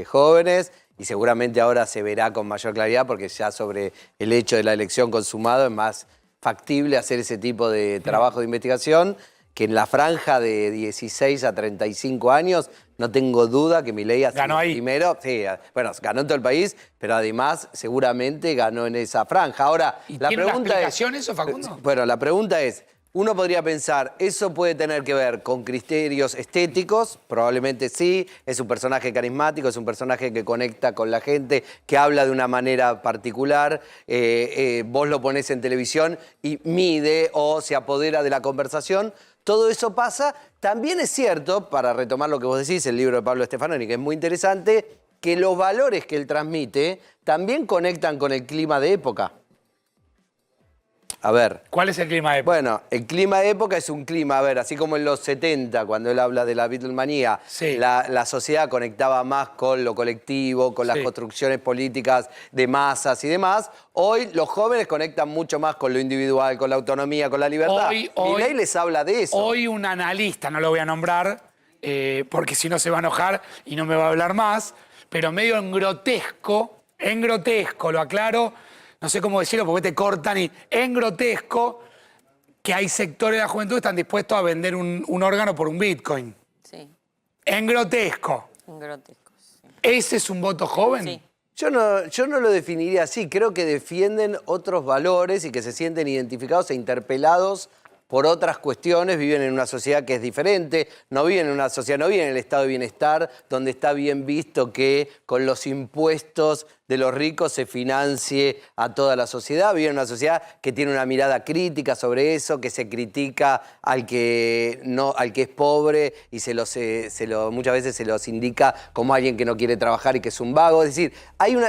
jóvenes y seguramente ahora se verá con mayor claridad porque ya sobre el hecho de la elección consumado es más factible hacer ese tipo de trabajo de investigación, que en la franja de 16 a 35 años no tengo duda que Milei ganó ahí. Primero, sí, bueno, ganó en todo el país, pero además seguramente ganó en esa franja. Ahora, la ¿Tiene pregunta una explicación eso, Facundo? Bueno, la pregunta es, uno podría pensar, ¿eso puede tener que ver con criterios estéticos? Probablemente sí, es un personaje carismático, es un personaje que conecta con la gente, que habla de una manera particular, vos lo ponés en televisión y mide o se apodera de la conversación. Todo eso pasa. También es cierto, para retomar lo que vos decís, el libro de Pablo Stefanoni, que es muy interesante, que los valores que él transmite también conectan con el clima de época. A ver. ¿Cuál es el clima de época? Bueno, el clima de época es un clima, a ver, así como en los 70, cuando él habla de la Beatlemanía, la sociedad conectaba más con lo colectivo, con las construcciones políticas de masas y demás. Hoy los jóvenes conectan mucho más con lo individual, con la autonomía, con la libertad. Milei les habla de eso. Hoy un analista, no lo voy a nombrar, porque si no se va a enojar y no me va a hablar más, pero medio en grotesco, lo aclaro, no sé cómo decirlo porque te cortan y en grotesco que hay sectores de la juventud que están dispuestos a vender un órgano por un Bitcoin. Sí. En grotesco. En grotesco, sí. ¿Ese es un voto joven? Sí. Yo no lo definiría así. Creo que defienden otros valores y que se sienten identificados e interpelados por otras cuestiones, viven en una sociedad que es diferente, no viven en una sociedad, no viven en el estado de bienestar, donde está bien visto que con los impuestos de los ricos se financie a toda la sociedad, viven en una sociedad que tiene una mirada crítica sobre eso, que se critica al que es pobre y muchas veces se los indica como alguien que no quiere trabajar y que es un vago. Es decir,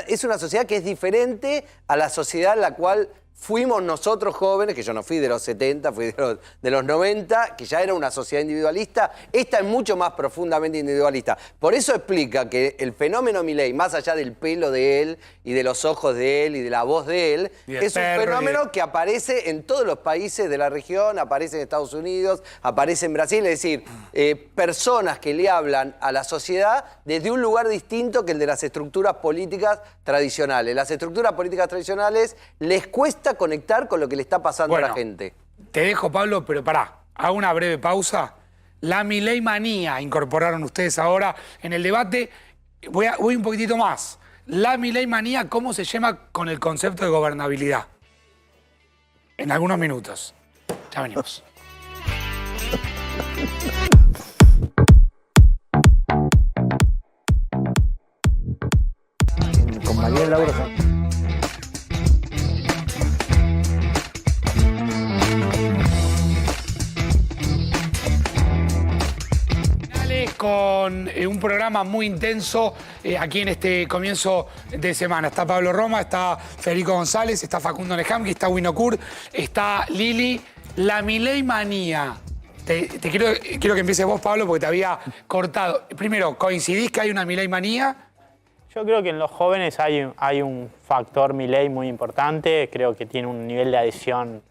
es una sociedad que es diferente a la sociedad en la cual fuimos nosotros jóvenes, que yo no fui de los 70, fui de los 90, que ya era una sociedad individualista. Esta es mucho más profundamente individualista. Por eso explica que el fenómeno Milei, más allá del pelo de él y de los ojos de él y de la voz de él, es un fenómeno que aparece en todos los países de la región, aparece en Estados Unidos, aparece en Brasil. Es decir, personas que le hablan a la sociedad desde un lugar distinto que el de las estructuras políticas tradicionales. Las estructuras políticas tradicionales les cuesta conectar con lo que le está pasando a la gente. Te dejo, Pablo, pero pará, hago una breve pausa. La Milei-manía incorporaron ustedes ahora en el debate. Voy un poquitito más. La Milei-manía, ¿cómo se llama con el concepto de gobernabilidad? En algunos minutos. Ya venimos. Con María Laura Sánchez. Con un programa muy intenso aquí en este comienzo de semana. Está Pablo Roma, está Federico González, está Facundo Nejamki, está Winocur, está Lili. La Milei-manía. Quiero que empieces vos, Pablo, porque te había cortado. Primero, ¿coincidís que hay una Milei-manía? Yo creo que en los jóvenes hay un factor Milei muy importante. Creo que tiene un nivel de adhesión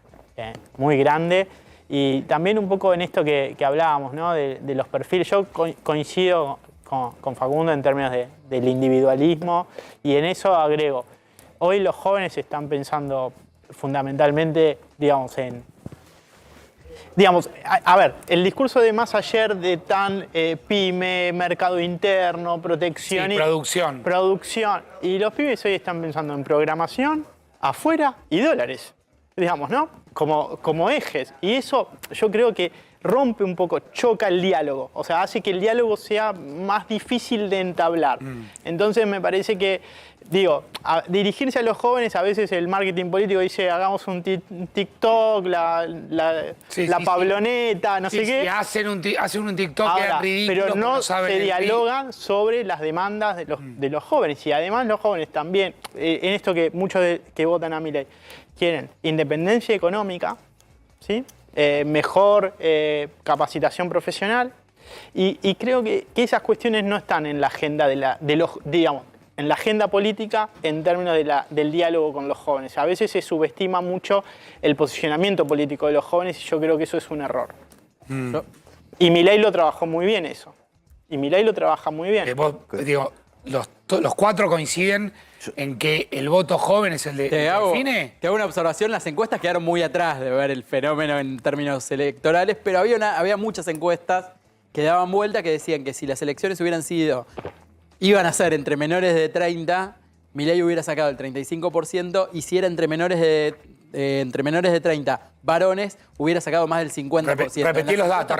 muy grande. Y también un poco en esto que hablábamos, ¿no? De los perfiles. Yo coincido con Facundo en términos del individualismo, y en eso agrego, hoy los jóvenes están pensando fundamentalmente, digamos, a ver, el discurso de más ayer de tan pyme, mercado interno, protección Sí, producción. Producción. Y los pibes hoy están pensando en programación, afuera y dólares, digamos, ¿no? Como ejes. Y eso yo creo que rompe un poco, choca el diálogo. O sea, hace que el diálogo sea más difícil de entablar. Entonces me parece que, dirigirse a los jóvenes, a veces el marketing político dice, hagamos un TikTok, la Pabloneta, no sé qué. Hacen un TikTok que Ahora, es ridículo. pero no saben se el dialogan sobre las demandas de los jóvenes. Y además los jóvenes también, en esto que muchos que votan a Milei, quieren independencia económica, ¿sí? Mejor capacitación profesional, y creo que esas cuestiones no están en la agenda en la agenda política en términos del diálogo con los jóvenes. A veces se subestima mucho el posicionamiento político de los jóvenes, y yo creo que eso es un error. Y Milei lo trabajó muy bien eso. Y Milei lo trabaja muy bien. Los cuatro coinciden en que el voto joven es el de Te hago define. una observación. Las encuestas quedaron muy atrás de ver el fenómeno en términos electorales, pero había muchas encuestas que daban vuelta que decían que si las elecciones iban a ser entre menores de 30, Milei hubiera sacado el 35%, y si era entre menores de 30 varones, hubiera sacado más del 50%. Repetí los datos,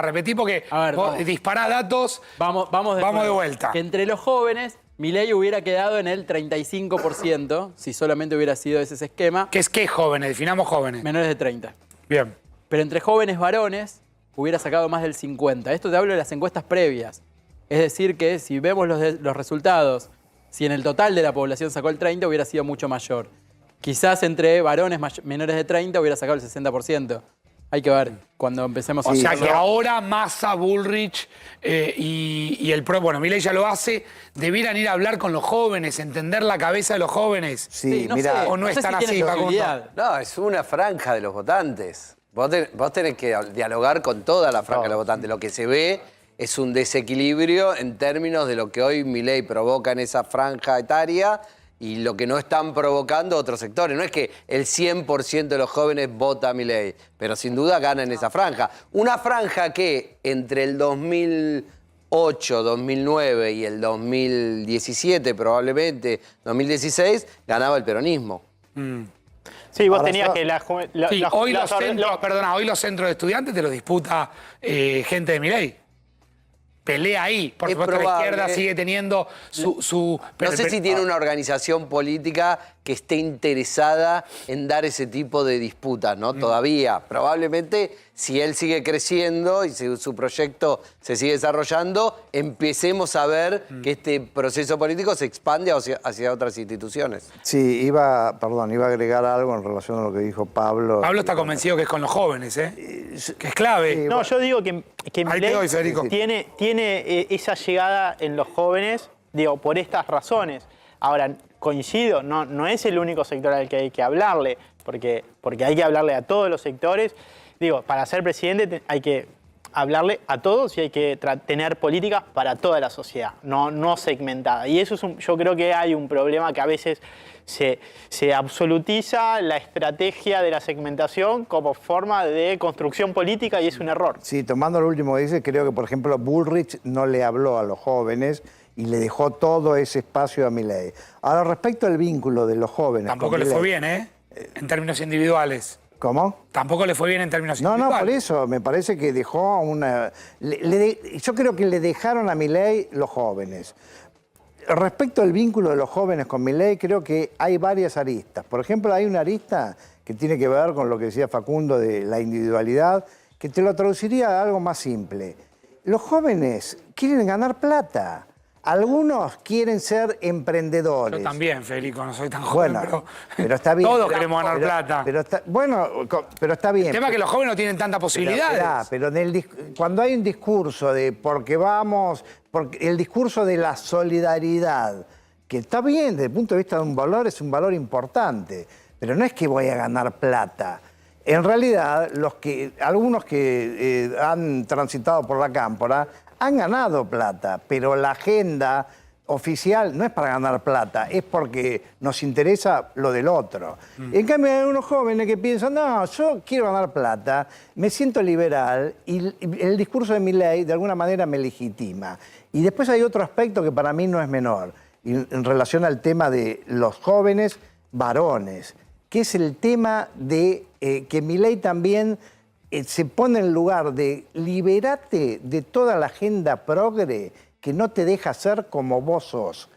repetí porque vos disparás datos, vamos de vuelta. Que entre los jóvenes, Milei hubiera quedado en el 35%, si solamente hubiera sido ese esquema. ¿Qué es qué jóvenes? Definamos jóvenes. Menores de 30. Bien. Pero entre jóvenes varones, hubiera sacado más del 50%. Esto te hablo de las encuestas previas. Es decir, que si vemos los resultados, si en el total de la población sacó el 30%, hubiera sido mucho mayor. Quizás entre varones menores de 30 hubiera sacado el 60%. Hay que ver cuando empecemos a... O sea que ahora Massa, Bullrich y el PRO, bueno, Milei ya lo hace, debieran ir a hablar con los jóvenes, entender la cabeza de los jóvenes. Sí, no mira, sé, o no sé están si tienen así, posibilidad. No, es una franja de los votantes. Vos tenés que dialogar con toda la franja de los votantes. Lo que se ve es un desequilibrio en términos de lo que hoy Milei provoca en esa franja etaria y lo que no están provocando otros sectores. No es que el 100% de los jóvenes vota a Milei, pero sin duda gana en esa franja. Una franja que entre el 2008, 2009 y el 2017, probablemente 2016, ganaba el peronismo. Sí, vos tenías que hoy los centros de estudiantes te los disputa gente de Milei. Pelea ahí. Por supuesto, la izquierda sigue teniendo su... No sé si tiene una organización política que esté interesada en dar ese tipo de disputas, ¿no? Todavía. Probablemente, si él sigue creciendo y su proyecto se sigue desarrollando, empecemos a ver que este proceso político se expande hacia otras instituciones. Sí, iba a agregar algo en relación a lo que dijo Pablo. Pablo está convencido que es con los jóvenes, que es clave. No, yo digo que Milei tiene esa llegada en los jóvenes, por estas razones. Ahora, coincido, no es el único sector al que hay que hablarle, porque hay que hablarle a todos los sectores. Para ser presidente hay que hablarle a todos y hay que tener políticas para toda la sociedad, no segmentada. Y eso yo creo que hay un problema que a veces se absolutiza la estrategia de la segmentación como forma de construcción política, y es un error. Sí, tomando lo último que dice, creo que, por ejemplo, Bullrich no le habló a los jóvenes y le dejó todo ese espacio a Milei. Ahora, respecto al vínculo de los jóvenes... Tampoco le fue bien, en términos individuales. ¿Cómo? Tampoco le fue bien en términos individuales. No, por eso, me parece que dejó una... yo creo que le dejaron a Milei los jóvenes. Respecto al vínculo de los jóvenes con Milei, creo que hay varias aristas. Por ejemplo, hay una arista que tiene que ver con lo que decía Facundo de la individualidad, que te lo traduciría a algo más simple. Los jóvenes quieren ganar plata. Algunos quieren ser emprendedores. Yo también, Federico, no soy tan joven, pero está bien. Todos queremos ganar plata. Pero está bien. El tema es que los jóvenes no tienen tantas posibilidades. Pero cuando hay un discurso de el discurso de la solidaridad, que está bien desde el punto de vista de un valor, es un valor importante, pero no es que voy a ganar plata. En realidad, algunos que han transitado por la cámpora han ganado plata, pero la agenda oficial no es para ganar plata, es porque nos interesa lo del otro. En cambio, hay unos jóvenes que piensan, no, yo quiero ganar plata, me siento liberal y el discurso de Milei de alguna manera me legitima. Y después hay otro aspecto que para mí no es menor, en relación al tema de los jóvenes varones, que es el tema de que Milei también se pone en el lugar de liberate de toda la agenda progre que no te deja ser como vos sos.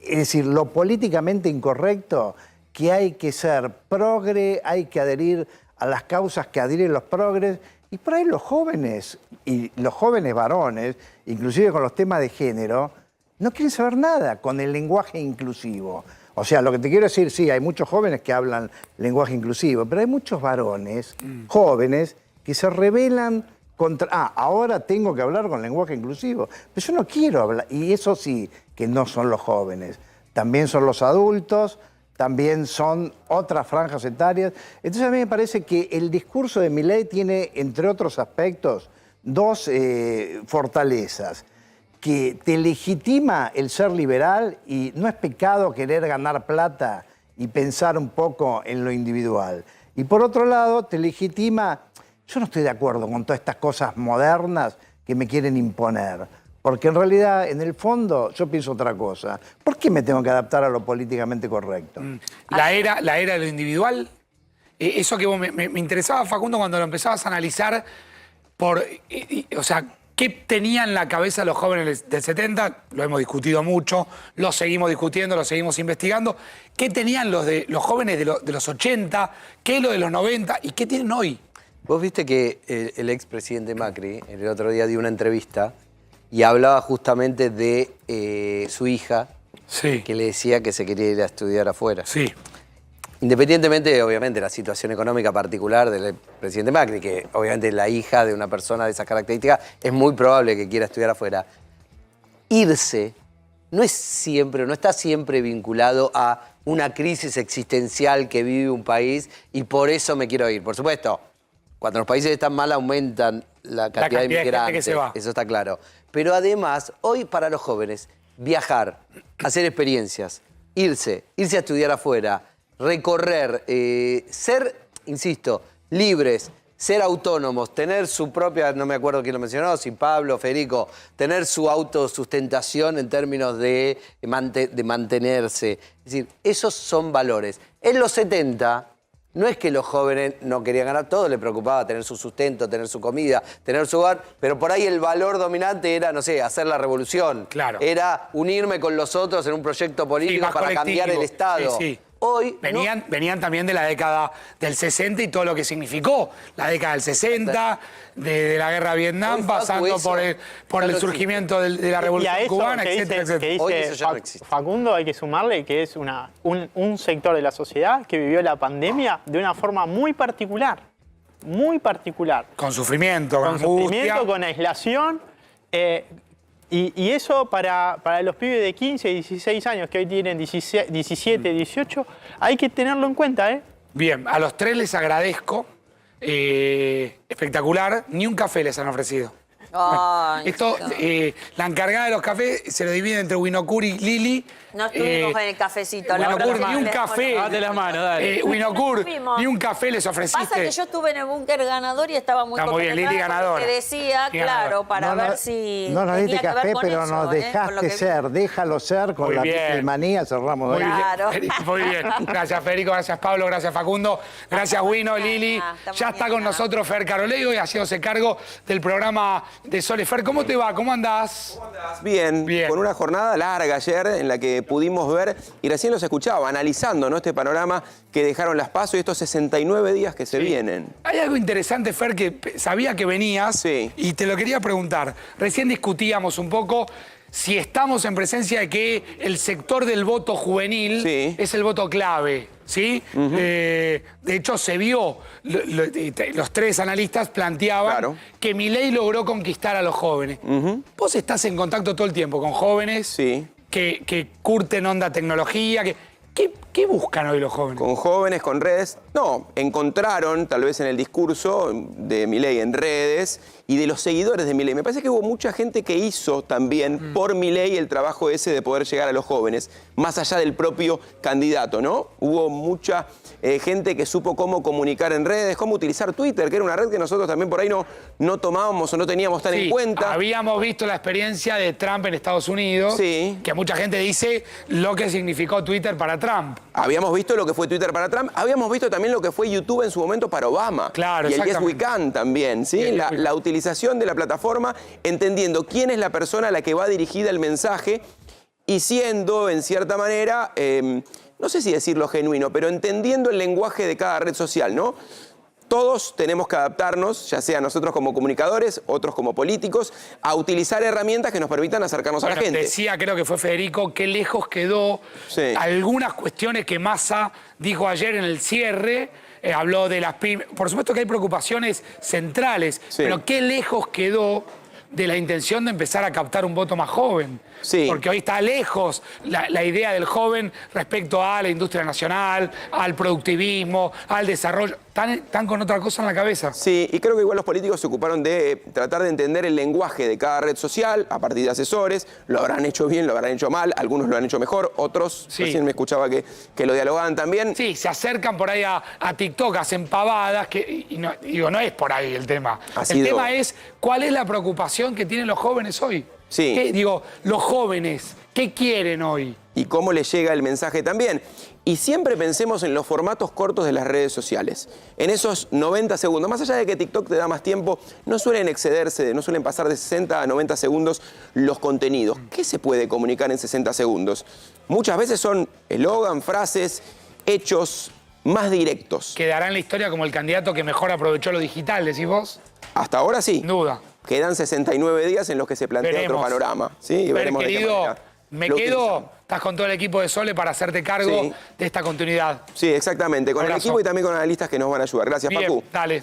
Es decir, lo políticamente incorrecto, que hay que ser progre, hay que adherir a las causas que adhieren los progres, y por ahí los jóvenes, y los jóvenes varones, inclusive con los temas de género, no quieren saber nada con el lenguaje inclusivo. O sea, lo que te quiero decir, sí, hay muchos jóvenes que hablan lenguaje inclusivo, pero hay muchos varones, jóvenes, que se rebelan contra... ahora tengo que hablar con lenguaje inclusivo. Pero yo no quiero hablar, y eso sí, que no son los jóvenes. También son los adultos, también son otras franjas etarias. Entonces a mí me parece que el discurso de Milei tiene, entre otros aspectos, dos fortalezas. Que te legitima el ser liberal y no es pecado querer ganar plata y pensar un poco en lo individual. Y por otro lado, te legitima, yo no estoy de acuerdo con todas estas cosas modernas que me quieren imponer, porque en realidad, en el fondo, yo pienso otra cosa. ¿Por qué me tengo que adaptar a lo políticamente correcto? La era de lo individual, eso que vos me interesaba, Facundo, cuando lo empezabas a analizar, o sea, ¿qué tenían en la cabeza los jóvenes del 70? Lo hemos discutido mucho, lo seguimos discutiendo, lo seguimos investigando. ¿Qué tenían los jóvenes de los 80? ¿Qué es lo de los 90? ¿Y qué tienen hoy? Vos viste que el expresidente Macri el otro día dio una entrevista y hablaba justamente de su hija, que le decía que se quería ir a estudiar afuera. Sí. Independientemente, obviamente, de la situación económica particular del presidente Macri, que obviamente la hija de una persona de esas características es muy probable que quiera estudiar afuera, irse no está siempre vinculado a una crisis existencial que vive un país y por eso me quiero ir. Por supuesto, cuando los países están mal aumentan la cantidad de inmigrantes, que se va. Eso está claro. Pero además, hoy para los jóvenes, viajar, hacer experiencias, irse a estudiar afuera, recorrer, ser, insisto, libres, ser autónomos, tener su propia, no me acuerdo quién lo mencionó, si Pablo, Federico, tener su autosustentación en términos de mantenerse. Es decir, esos son valores. En los 70, no es que los jóvenes no querían ganar todo, les preocupaba tener su sustento, tener su comida, tener su hogar, pero por ahí el valor dominante era, no sé, hacer la revolución. Claro. Era unirme con los otros en un proyecto político para cambiar el Estado. Sí. Hoy venían también de la década del 60 y todo lo que significó la década del 60, de la guerra de Vietnam, pasando por el surgimiento de la Revolución Cubana, etcétera, etcétera. Hoy eso ya no existe. Facundo, hay que sumarle que es un sector de la sociedad que vivió la pandemia de una forma muy particular. Muy particular. Con sufrimiento, con angustia. Sufrimiento, con aislación. Y eso para los pibes de 15, 16 años que hoy tienen 17, 18, hay que tenerlo en cuenta, ¿eh? Bien, a los tres les agradezco. Espectacular. Ni un café les han ofrecido. Ay, Esto, no. la encargada de los cafés se lo divide entre Winocur y Lili. No estuvimos en el cafecito. Winocur, ni un café. Date la mano, dale. Winocur, Fuimos. ni un café les ofreciste. Pasa que yo estuve en el búnker ganador y estaba muy Está muy bien, contentada Lili ganadora. porque decía, Lili ganadora. claro, para ver si No nos diste tenía que ver café, con pero eso, nos con lo dejaste que ser. Déjalo ser con Muy la bien. manía, cerramos Muy ahí. Claro. bien, muy bien. Gracias, Federico, gracias, Pablo, gracias, Facundo. Gracias, Wino, Lili. Ya está con nosotros Fer Carolego y haciéndose cargo del programa de Sole. Fer, ¿cómo te va? ¿Cómo andás? Bien, con una jornada larga ayer en la que pudimos ver, y recién los escuchaba, analizando, ¿no?, este panorama que dejaron las PASO y estos 69 días que se vienen. Hay algo interesante, Fer, que sabía que venías y te lo quería preguntar. Recién discutíamos un poco si estamos en presencia de que el sector del voto juvenil es el voto clave, ¿sí? De hecho, se vio, los tres analistas planteaban que Milei logró conquistar a los jóvenes. Vos estás en contacto todo el tiempo con jóvenes que curten onda tecnología. ¿Qué buscan hoy los jóvenes? Con jóvenes, con redes. No, encontraron tal vez en el discurso de Milei en redes y de los seguidores de Milei. Me parece que hubo mucha gente que hizo también por Milei el trabajo ese de poder llegar a los jóvenes, más allá del propio candidato, ¿no? Hubo mucha gente que supo cómo comunicar en redes, cómo utilizar Twitter, que era una red que nosotros también por ahí no tomábamos o no teníamos tan en cuenta. Habíamos visto la experiencia de Trump en Estados Unidos, que mucha gente dice lo que significó Twitter para Trump. Habíamos visto lo que fue Twitter para Trump, habíamos visto también lo que fue YouTube en su momento para Obama. Claro, y el Yes We Can también, ¿sí? La utilización de la plataforma, entendiendo quién es la persona a la que va dirigida el mensaje y siendo, en cierta manera, no sé si decirlo genuino, pero entendiendo el lenguaje de cada red social, ¿no? Todos tenemos que adaptarnos, ya sea nosotros como comunicadores, otros como políticos, a utilizar herramientas que nos permitan acercarnos a la gente. Decía, creo que fue Federico, qué lejos quedó algunas cuestiones que Massa dijo ayer en el cierre. Habló de las pymes. Por supuesto que hay preocupaciones centrales, pero qué lejos quedó de la intención de empezar a captar un voto más joven. Porque hoy está lejos la idea del joven respecto a la industria nacional, al productivismo, al desarrollo. Están con otra cosa en la cabeza. Sí, y creo que igual los políticos se ocuparon de tratar de entender el lenguaje de cada red social a partir de asesores. Lo habrán hecho bien, lo habrán hecho mal, algunos lo han hecho mejor, otros, recién me escuchaba que lo dialogaban también. Sí, se acercan por ahí a TikTok, hacen pavadas, no es por ahí el tema. El tema es cuál es la preocupación que tienen los jóvenes hoy. Los jóvenes, ¿qué quieren hoy? Y cómo les llega el mensaje también. Y siempre pensemos en los formatos cortos de las redes sociales. En esos 90 segundos, más allá de que TikTok te da más tiempo, no suelen excederse, no suelen pasar de 60 a 90 segundos los contenidos. ¿Qué se puede comunicar en 60 segundos? Muchas veces son eslogan, frases, hechos más directos. ¿Quedará en la historia como el candidato que mejor aprovechó lo digital, decís vos? Hasta ahora sí. Sin duda. Quedan 69 días en los que se plantea otro panorama. ¿Sí? Veremos querido, me quedo, estás con todo el equipo de Sole para hacerte cargo de esta continuidad. Sí, exactamente. Con el equipo y también con analistas que nos van a ayudar. Gracias, Facu. Dale.